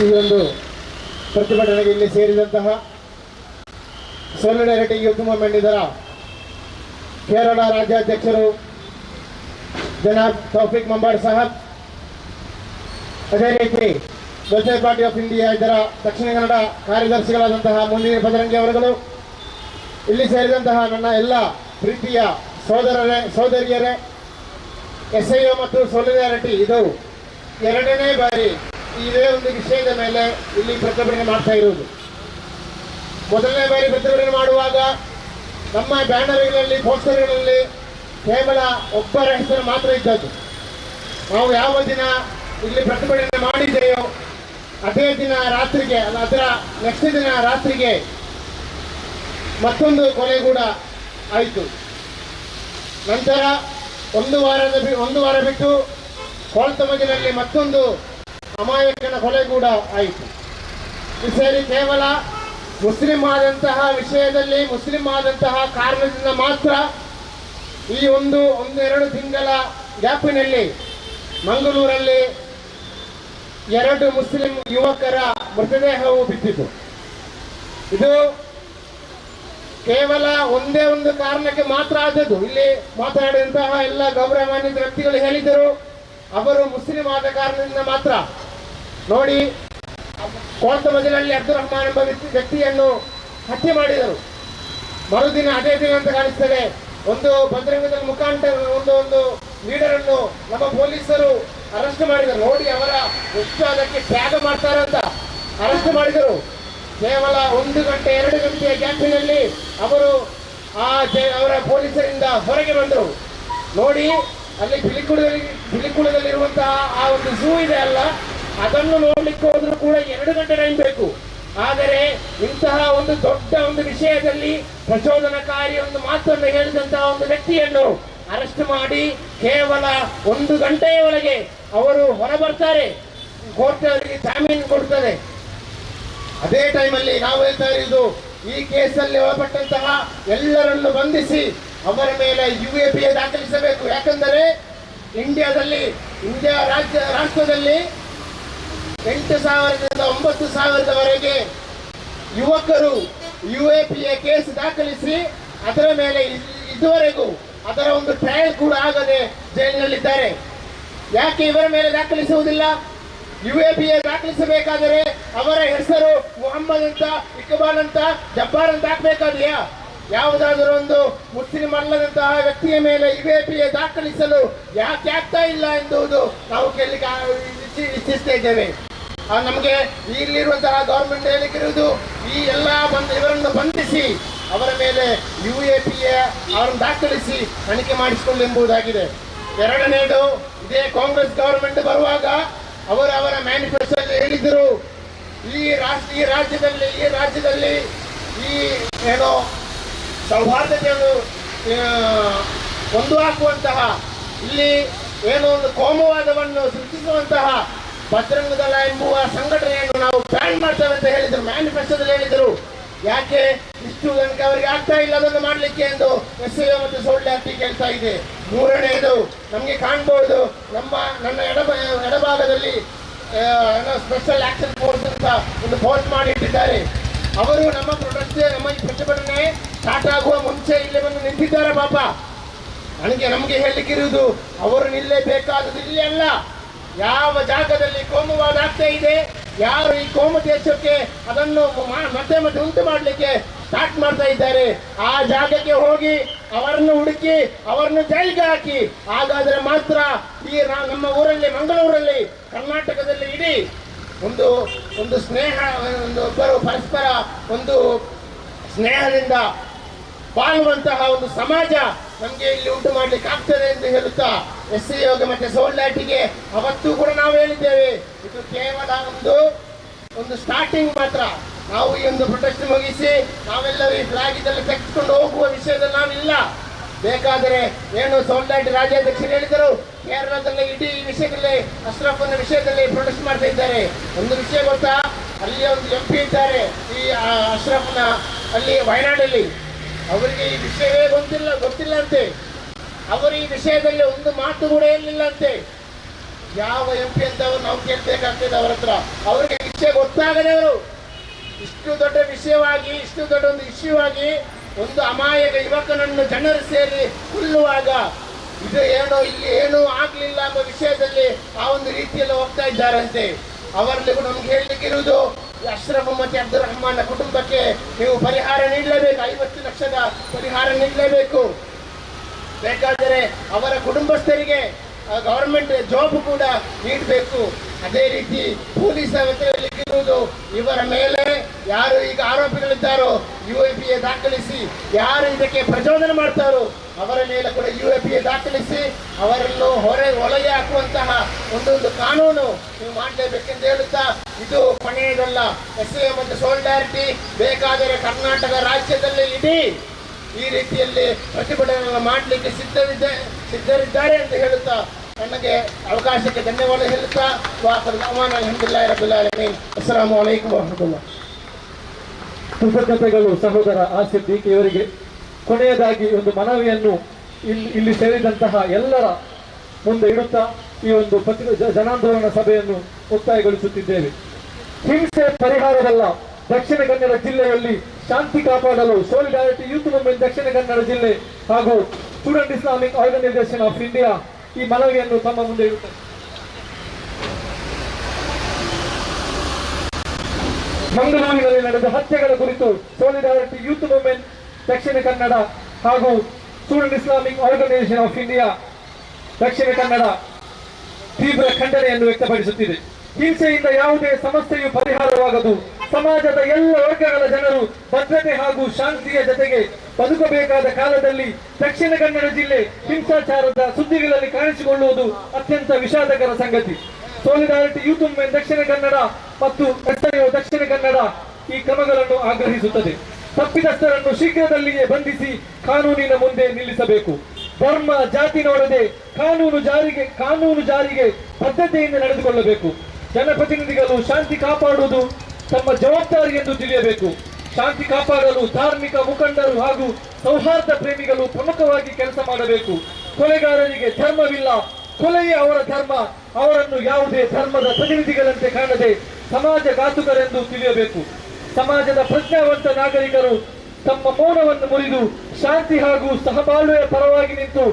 ಈ ಒಂದು ಪ್ರತಿಭಟನೆಗೆ ಇಲ್ಲಿ ಸೇರಿದಂತಹ ಸೋಲಿಡಾರಿಟಿ ಯೂತ್ ಮೂವ್ಮೆಂಟ್ ಇದರ ಕೇರಳ ರಾಜ್ಯಾಧ್ಯಕ್ಷರು ಜನಾಬ್ ತೌಫಿಕ್ ಮಂಬಾಡ್ ಸಾಹಬ್, ಅದೇ ರೀತಿ ವೆಲ್ಫೇರ್ ಪಾರ್ಟಿ ಆಫ್ ಇಂಡಿಯಾ ಇದರ ದಕ್ಷಿಣ ಕನ್ನಡ ಕಾರ್ಯದರ್ಶಿಗಳಾದಂತಹ ಮುನೀರ್ ಪದ್ರಂಗಿ ಅವರುಗಳು, ಇಲ್ಲಿ ಸೇರಿದಂತಹ ನನ್ನ ಎಲ್ಲ ಪ್ರೀತಿಯ ಸೋದರಿಯರೇ, SIO ಮತ್ತು ಸೋಲಿಡಾರಿಟಿ ಇದು 2ನೇ ಬಾರಿ ಇದೇ ಒಂದು ವಿಷಯದ ಮೇಲೆ ಇಲ್ಲಿ ಪ್ರತಿಭಟನೆ ಮಾಡ್ತಾ ಇರುವುದು. ಮೊದಲನೇ ಬಾರಿ ಪ್ರತಿಭಟನೆ ಮಾಡುವಾಗ ನಮ್ಮ ಬ್ಯಾನರ್ಗಳಲ್ಲಿ, ಪೋಸ್ಟರ್ಗಳಲ್ಲಿ ಕೇವಲ ಒಬ್ಬರ ಹೆಸರು ಮಾತ್ರ ಇದ್ದದ್ದು. ನಾವು ಯಾವ ದಿನ ಇಲ್ಲಿ ಪ್ರತಿಭಟನೆ ಮಾಡಿದ್ದೇಯೋ ಅದೇ ದಿನ ರಾತ್ರಿಗೆ, ಅದರ ನೆಕ್ಸ್ಟ್ ದಿನ ರಾತ್ರಿಗೆ ಮತ್ತೊಂದು ಕೊಲೆ ಕೂಡ ಆಯಿತು. ನಂತರ ಒಂದು ವಾರ ಬಿಟ್ಟು ಕೋಲ್ತಮಗಿನಲ್ಲಿ ಮತ್ತೊಂದು ಅಮಾಯಕನ ಕೊಲೆ ಕೂಡ ಆಯಿತು. ಸೇರಿ ಕೇವಲ ಮುಸ್ಲಿಂ ಆದಂತಹ ವಿಷಯದಲ್ಲಿ, ಮುಸ್ಲಿಂ ಆದಂತಹ ಕಾರಣದಿಂದ ಮಾತ್ರ ಈ ಒಂದೆರಡು ತಿಂಗಳ ಗ್ಯಾಪಿನಲ್ಲಿ ಮಂಗಳೂರಲ್ಲಿ 2 ಮುಸ್ಲಿಂ ಯುವಕರ ಮೃತದೇಹವು ಬಿದ್ದಿತು. ಇದು ಕೇವಲ ಒಂದೇ ಒಂದು ಕಾರಣಕ್ಕೆ ಮಾತ್ರ ಆದದ್ದು. ಇಲ್ಲಿ ಮಾತನಾಡಿದಂತಹ ಎಲ್ಲ ಗೌರವಾನ್ವಿತ ವ್ಯಕ್ತಿಗಳು ಹೇಳಿದರು, ಅವರು ಮುಸ್ಲಿಂ ಆದ ಕಾರಣದಿಂದ ಮಾತ್ರ. ನೋಡಿ, ಕೋಲ್ತಮಗಿನಲ್ಲಿ ಅಬ್ದುಲ್ ರಹಮಾನ್ ಎಂಬ ವ್ಯಕ್ತಿಯನ್ನು ಹತ್ಯೆ ಮಾಡಿದರು. ಮರುದಿನ ಅದೇ ದಿನ ಅಂತ ಕಾಣಿಸ್ತದೆ ಒಂದು ಬಜರಂಗದ ಮುಖಾಂತರ ಒಂದು ಲೀಡರ್ ಅನ್ನು ನಮ್ಮ ಪೊಲೀಸರು ಅರೆಸ್ಟ್ ಮಾಡಿದರು. ನೋಡಿ ಅವರ ಎಷ್ಟು ಅದಕ್ಕೆ ತ್ಯಾಗ ಮಾಡ್ತಾರಂತ ಅರೆಸ್ಟ್ ಮಾಡಿದರು. ಕೇವಲ 1 ಗಂಟೆ 2 ಗಂಟೆಯ ಗ್ಯಾಪಿನಲ್ಲಿ ಅವರು ಅವರ ಪೊಲೀಸರಿಂದ ಹೊರಗೆ ಬಂದರು. ನೋಡಿ, ಅಲ್ಲಿ ಬಿಳಿಕುಳದಲ್ಲಿರುವಂತಹ ಆ ಒಂದು ಝೂ ಇದೆ ಅಲ್ಲ, ಅದನ್ನು ನೋಡ್ಲಿಕ್ಕೆ ಹೋದ್ರೂ ಕೂಡ 2 ಗಂಟೆ ಟೈಮ್ ಬೇಕು. ಆದರೆ ಇಂತಹ ಒಂದು ದೊಡ್ಡ ಒಂದು ವಿಷಯದಲ್ಲಿ ಪ್ರಚೋದನಕಾರಿ ಒಂದು ಮಾತನ್ನು ಹೇಳಿದಂತಹ ಒಂದು ವ್ಯಕ್ತಿಯನ್ನು ಅರೆಸ್ಟ್ ಮಾಡಿ ಕೇವಲ 1 ಗಂಟೆಯ ಒಳಗೆ ಅವರು ಹೊರಬರ್ತಾರೆ. ಕೋರ್ಟ್ ಅವರಿಗೆ ಜಾಮೀನು ಕೊಡ್ತದೆ. ಅದೇ ಟೈಮಲ್ಲಿ ನಾವು ಹೇಳ್ತಾ ಇರೋದು, ಈ ಕೇಸಲ್ಲಿ ಒಳಪಟ್ಟಂತಹ ಎಲ್ಲರನ್ನು ಬಂಧಿಸಿ ಅವರ ಮೇಲೆ UAP ದಾಖಲಿಸಬೇಕು. ಯಾಕಂದರೆ ಇಂಡಿಯಾ ರಾಷ್ಟ್ರದಲ್ಲಿ 8,000ದಿಂದ 9,000ವರೆಗೆ ಯುವಕರು UAP ಕೇಸ್ ದಾಖಲಿಸಿ ಅದರ ಮೇಲೆ ಇದುವರೆಗೂ ಅದರ ಒಂದು ಟ್ರಯಲ್ ಕೂಡ ಆಗದೆ ಜೈಲಿನಲ್ಲಿದ್ದಾರೆ. ಯಾಕೆ ಇವರ ಮೇಲೆ ದಾಖಲಿಸುವುದಿಲ್ಲ? UAPA ದಾಖಲಿಸಬೇಕಾದರೆ ಅವರ ಹೆಸರು ಮುಹಮ್ಮದ್ ಅಂತ, ಇಕ್ಬಾಲ್ ಅಂತ, ಜಬ್ಬಾರ್ ಅಂತ ಹಾಕ್ಬೇಕಾದೆಯಾ? ಯಾವುದಾದರೂ ಒಂದು ಮುಸ್ಲಿಂ ಅಲ್ಲದಂತಹ ವ್ಯಕ್ತಿಯ ಮೇಲೆ UAPA ದಾಖಲಿಸಲು ಯಾಕೆ ಆಗ್ತಾ ಇಲ್ಲ ಎಂಬುದು ನಾವು ಕೇಳಲಿಕ್ಕೆ ಇಚ್ಛಿಸ್ತಾ ಇದ್ದೇವೆ. ನಮಗೆ ಇಲ್ಲಿರುವಂತಹ ಗೌರ್ಮೆಂಟ್ ಹೇಳಿಕಿರುವುದು ಈ ಎಲ್ಲ ಇವರನ್ನು ಬಂಧಿಸಿ ಅವರ ಮೇಲೆ UAPA ಅವರನ್ನು ದಾಖಲಿಸಿ ತನಿಖೆ ಮಾಡಿಸಿಕೊಳ್ಳಿ ಎಂಬುದಾಗಿದೆ. ಎರಡನೇದು, ಇದೇ ಕಾಂಗ್ರೆಸ್ ಗವರ್ಮೆಂಟ್ ಬರುವಾಗ ಅವರ ಮ್ಯಾನಿಫೆಸ್ಟೋದಲ್ಲಿ ಹೇಳಿದರು, ಈ ರಾಜ್ಯದಲ್ಲಿ ಈ ಏನೋ ಸೌಹಾರ್ದತೆಯನ್ನು ಒಂದು ಹಾಕುವಂತಹ, ಇಲ್ಲಿ ಏನೋ ಒಂದು ಕೋಮುವಾದವನ್ನು ಸೃಷ್ಟಿಸುವಂತಹ ಬಜರಂಗ ದಳ ಎಂಬುವ ಸಂಘಟನೆಯನ್ನು ನಾವು ಬ್ಯಾನ್ ಮಾಡ್ತೇವೆ ಅಂತ ಹೇಳಿದರು, ಮ್ಯಾನಿಫೆಸ್ಟೋದಲ್ಲಿ ಹೇಳಿದರು. ಯಾಕೆ ಇಷ್ಟು ತನಕ ಅವರಿಗೆ ಆಗ್ತಾ ಇಲ್ಲ ಅದನ್ನು ಮಾಡಲಿಕ್ಕೆ ಎಂದು SIO ಮತ್ತು ಸೋಲ್ಡಾರ್ಟಿ ಕೇಳ್ತಾ ಇದೆ. ಮೂರನೆಯದು, ನಮಗೆ ಕಾಣ್ಬೋದು, ನನ್ನ ಎಡಭಾಗದಲ್ಲಿ ಸ್ಪೆಷಲ್ ಆಕ್ಷನ್ ಫೋರ್ಸ್ ಅಂತ ಒಂದು ಪೋಸ್ಟ್ ಮಾಡಿಟ್ಟಿದ್ದಾರೆ. ಅವರು ನಮ್ಮ ಈ ಪ್ರತಿಭಟನೆ ಸ್ಟಾರ್ಟ್ ಆಗುವ ಮುಂಚೆ ಇಲ್ಲಿ ಬಂದು ನಿಂತಿದ್ದಾರೆ. ಪಾಪ ನಮಗೆ ಹೇಳಲಿಕ್ಕಿರುವುದು, ಅವರು ನಿಲ್ಲೇಬೇಕಾದದ್ದು ಇಲ್ಲಿ ಅಲ್ಲ. ಯಾವ ಜಾಗದಲ್ಲಿ ಕೋಮುವಾದ ಆಗ್ತಾ ಇದೆ, ಯಾರು ಈ ಕೋಮು ದೇಶಕ್ಕೆ ಅದನ್ನು ಮತ್ತೆ ಉಂಟು ಮಾಡಲಿಕ್ಕೆ ಸ್ಟಾರ್ಟ್ ಮಾಡ್ತಾ ಇದ್ದಾರೆ, ಆ ಜಾಗಕ್ಕೆ ಹೋಗಿ ಅವರನ್ನು ಹುಡುಕಿ ಅವರನ್ನು ಜೈಲಿಗೆ ಹಾಕಿ. ಹಾಗಾದ್ರೆ ಮಾತ್ರ ಈ ನಮ್ಮ ಊರಲ್ಲಿ, ಮಂಗಳೂರಲ್ಲಿ, ಕರ್ನಾಟಕದಲ್ಲಿ ಇಡೀ ಒಂದು ಸ್ನೇಹ, ಒಬ್ಬರು ಪರಸ್ಪರ ಒಂದು ಸ್ನೇಹದಿಂದ ಬಾಳುವಂತಹ ಒಂದು ಸಮಾಜ ನಮಗೆ ಇಲ್ಲಿ ಉಂಟು ಮಾಡ್ಲಿಕ್ಕೆ ಆಗ್ತದೆ ಎಂದು ಹೇಳುತ್ತಾ SIO ಮತ್ತೆ ಸೋಲ್ಡಾರ್ಟಿಗೆ ಅವತ್ತು ಕೂಡ ನಾವು ಹೇಳಿದ್ದೇವೆ, ಇದು ಕೇವಲ ಒಂದು ಸ್ಟಾರ್ಟಿಂಗ್ ಮಾತ್ರ. ನಾವು ಈ ಒಂದು ಪ್ರೊಟೆಸ್ಟ್ ಮುಗಿಸಿ ನಾವೆಲ್ಲರೂ ಈ ಫ್ಲಾಗ್ ಇದೆಲ್ಲ ತೆಗೆದುಕೊಂಡು ಹೋಗುವ ವಿಷಯದಲ್ಲಿ ನಾವಿಲ್ಲ. ಬೇಕಾದರೆ ಏನು ಸೋಲ್ಡಾರ್ಟಿ ರಾಜ್ಯಾಧ್ಯಕ್ಷರು ಹೇಳಿದರು, ಕೇರಳದಲ್ಲಿ ಇಡೀ ವಿಷಯದಲ್ಲಿ ಅಶ್ರಫ್ನ ವಿಷಯದಲ್ಲಿ ಪ್ರೊಟೆಸ್ಟ್ ಮಾಡ್ತಾ ಇದ್ದಾರೆ. ಒಂದು ವಿಷಯ ಗೊತ್ತಾ, ಅಲ್ಲಿ ಒಂದು MP ಇದ್ದಾರೆ ಈ ಅಶ್ರಫ್ನ, ಅಲ್ಲಿ ವಯನಾಡಲ್ಲಿ. ಅವರಿಗೆ ಈ ವಿಷಯವೇ ಗೊತ್ತಿಲ್ಲ ಅಂತೆ. ಅವರು ಈ ವಿಷಯದಲ್ಲಿ ಒಂದು ಮಾತು ಕೂಡ ಹೇಳಿಲ್ಲ ಅಂತೆ. ಯಾವ MP ಅಂತ ನಾವು ಕೇಳಬೇಕಾಗ್ತದೆ ಅವರ ಹತ್ರ. ಅವರಿಗೆ ವಿಷಯ ಗೊತ್ತಾಗದೆ ಅವರು ಇಷ್ಟು ದೊಡ್ಡ ವಿಷಯವಾಗಿ, ಇಷ್ಟು ದೊಡ್ಡ ಒಂದು ಇಶ್ಯೂ ಆಗಿ ಒಂದು ಅಮಾಯಕ ಯುವಕನನ್ನು ಜನರು ಸೇರಿ ಕೊಲ್ಲುವಾಗ ಇದು ಇಲ್ಲಿ ಏನೂ ಆಗ್ಲಿಲ್ಲ ಎಂಬ ವಿಷಯದಲ್ಲಿ ಆ ಒಂದು ರೀತಿಯಲ್ಲಿ ಹೋಗ್ತಾ ಇದ್ದಾರಂತೆ. ಅವರಲ್ಲಿ ನಮ್ಗೆ ಹೇಳಲಿಕ್ಕಿರುವುದು, ಅಶ್ರಫ್ ಮತ್ತೆ ಅಬ್ದುಲ್ ರಹಮಾನ್ ಕುಟುಂಬಕ್ಕೆ ನೀವು ಪರಿಹಾರ ನೀಡಲೇಬೇಕು, 50 ಲಕ್ಷದ ಪರಿಹಾರ ನೀಡಲೇಬೇಕು. ಬೇಕಾದರೆ ಅವರ ಕುಟುಂಬಸ್ಥರಿಗೆ ಗವರ್ಮೆಂಟ್ ಜಾಬ್ ಕೂಡ ನೀಡಬೇಕು. ಅದೇ ರೀತಿ ಪೊಲೀಸ್ ಹೇಳಲಿಕ್ಕಿರುವುದು, ಇವರ ಮೇಲೆ ಯಾರು ಈಗ ಆರೋಪಿಗಳಿದ್ದಾರೋ UAPA ದಾಖಲಿಸಿ, ಯಾರು ಇದಕ್ಕೆ ಪ್ರಚೋದನೆ ಮಾಡ್ತಾರೋ ಅವರ ಮೇಲೆ ಕೂಡ UAPA ದಾಖಲಿಸಿ ಅವರನ್ನು ಒಳಗೆ ಹಾಕುವಂತಹ ಒಂದೊಂದು ಕಾನೂನು ನೀವು ಮಾಡಲೇಬೇಕೆಂದು ಹೇಳುತ್ತಾ, ಇದು ಕೊನೆಯದಲ್ಲ. SIO ಮತ್ತು ಸೋಲ್ಡಾರಿಟಿ ಬೇಕಾದರೆ ಕರ್ನಾಟಕ ರಾಜ್ಯದಲ್ಲಿ ಇಡೀ ಈ ರೀತಿಯಲ್ಲಿ ಪ್ರತಿಭಟನೆ ಮಾಡಲಿಕ್ಕೆ ಸಿದ್ಧರಿದ್ದಾರೆ ಅಂತ ಹೇಳುತ್ತಾ ನನಗೆ ಅವಕಾಶಕ್ಕೆ ಧನ್ಯವಾದ ಹೇಳುತ್ತಾ, ಅಲ್ಹಮ್ದುಲಿಲ್ಲಾಹಿ ರಬ್ಬಿಲ್ ಆಲಮೀನ್. ಅಸ್ಸಲಾಮು ಅಲೈಕುಂ ವರಹಮತುಲ್ಲಾಹ್. ಕೃತಜ್ಞತೆಗಳು ಸಹೋದರ ಆಸಿಫ್ DK ಇವರಿಗೆ. ಕೊನೆಯದಾಗಿ ಒಂದು ಮನವಿಯನ್ನು ಇಲ್ಲಿ ಸೇರಿದಂತಹ ಎಲ್ಲರ ಮುಂದೆ ಇಡುತ್ತಾ ಈ ಒಂದು ಜನಾಂದೋಲನ ಸಭೆಯನ್ನು ಮುಕ್ತಾಯಗೊಳಿಸುತ್ತಿದ್ದೇವೆ. ಹಿಂಸೆ ಪರಿಹಾರವಲ್ಲ. ದಕ್ಷಿಣ ಕನ್ನಡ ಜಿಲ್ಲೆಯಲ್ಲಿ ಶಾಂತಿ ಕಾಪಾಡಲು ಸೋಲಿಡಾರಿಟಿ ಯೂತ್ ಮೂವ್ಮೆಂಟ್ ದಕ್ಷಿಣ ಕನ್ನಡ ಜಿಲ್ಲೆ ಹಾಗೂ Student Islamic Organisation of India ಈ ಮನವಿಯನ್ನು ತಮ್ಮ ಮುಂದೆ ಇಡುತ್ತದೆ. ಮಂಗಳೂರಿನಲ್ಲಿ ನಡೆದ ಹತ್ಯೆಗಳ ಕುರಿತು ಸೋಲಿಡಾರಿಟಿ ಯೂತ್ ಮೂವ್ಮೆಂಟ್ ದಕ್ಷಿಣ ಕನ್ನಡ ಹಾಗೂ Student Islamic Organisation of India Dakshina Kannada ತೀವ್ರ ಖಂಡನೆಯನ್ನು ವ್ಯಕ್ತಪಡಿಸುತ್ತಿದೆ. ಹಿಂಸೆಯಿಂದ ಯಾವುದೇ ಸಮಸ್ಯೆಯು ಪರಿಹಾರವಾಗದು. ಸಮಾಜದ ಎಲ್ಲ ವರ್ಗಗಳ ಜನರು ಭದ್ರತೆ ಹಾಗೂ ಶಾಂತಿಯ ಜೊತೆಗೆ ಬದುಕಬೇಕಾದ ಕಾಲದಲ್ಲಿ ದಕ್ಷಿಣ ಕನ್ನಡ ಜಿಲ್ಲೆ ಹಿಂಸಾಚಾರದ ಸುದ್ದಿಗಳಲ್ಲಿ ಕಾಣಿಸಿಕೊಳ್ಳುವುದು ಅತ್ಯಂತ ವಿಷಾದಕರ ಸಂಗತಿ. ಸೋಲಿಡಾರಿಟಿ ಯೂತ್ ಮೂವ್ಮೆಂಟ್ ದಕ್ಷಿಣ ಕನ್ನಡ ಮತ್ತು SIO ದಕ್ಷಿಣ ಕನ್ನಡ ಈ ಕ್ರಮಗಳನ್ನು ಆಗ್ರಹಿಸುತ್ತದೆ. ತಪ್ಪಿತಸ್ಥರನ್ನು ಶೀಘ್ರದಲ್ಲಿಯೇ ಬಂಧಿಸಿ ಕಾನೂನಿನ ಮುಂದೆ ನಿಲ್ಲಿಸಬೇಕು. ಧರ್ಮ ಜಾತಿ ನೋಡದೆ ಕಾನೂನು ಜಾರಿಗೆ ಬದ್ಧತೆಯಿಂದ ನಡೆದುಕೊಳ್ಳಬೇಕು. ಜನಪ್ರತಿನಿಧಿಗಳು ಶಾಂತಿ ಕಾಪಾಡುವುದು ತಮ್ಮ ಜವಾಬ್ದಾರಿ ಎಂದು ತಿಳಿಯಬೇಕು. ಶಾಂತಿ ಕಾಪಾಡಲು ಧಾರ್ಮಿಕ ಮುಖಂಡರು ಹಾಗೂ ಸೌಹಾರ್ದ ಪ್ರೇಮಿಗಳು ಪ್ರಮುಖವಾಗಿ ಕೆಲಸ ಮಾಡಬೇಕು. ಕೊಲೆಗಾರರಿಗೆ ಧರ್ಮವಿಲ್ಲ, ಕೊಲೆಯೇ ಅವರ ಧರ್ಮ. ಅವರನ್ನು ಯಾವುದೇ ಧರ್ಮದ ಪ್ರತಿನಿಧಿಗಳಂತೆ ಕಾಣದೆ ಸಮಾಜಘಾತುಕರೆಂದು ತಿಳಿಯಬೇಕು. ಸಮಾಜದ ಪ್ರಜ್ಞಾವಂತ ನಾಗರಿಕರು ತಮ್ಮ ಮೌನವನ್ನು ಮುರಿದು ಶಾಂತಿ ಹಾಗೂ ಸಹಬಾಳ್ವೆಯ ಪರವಾಗಿ ನಿಂತು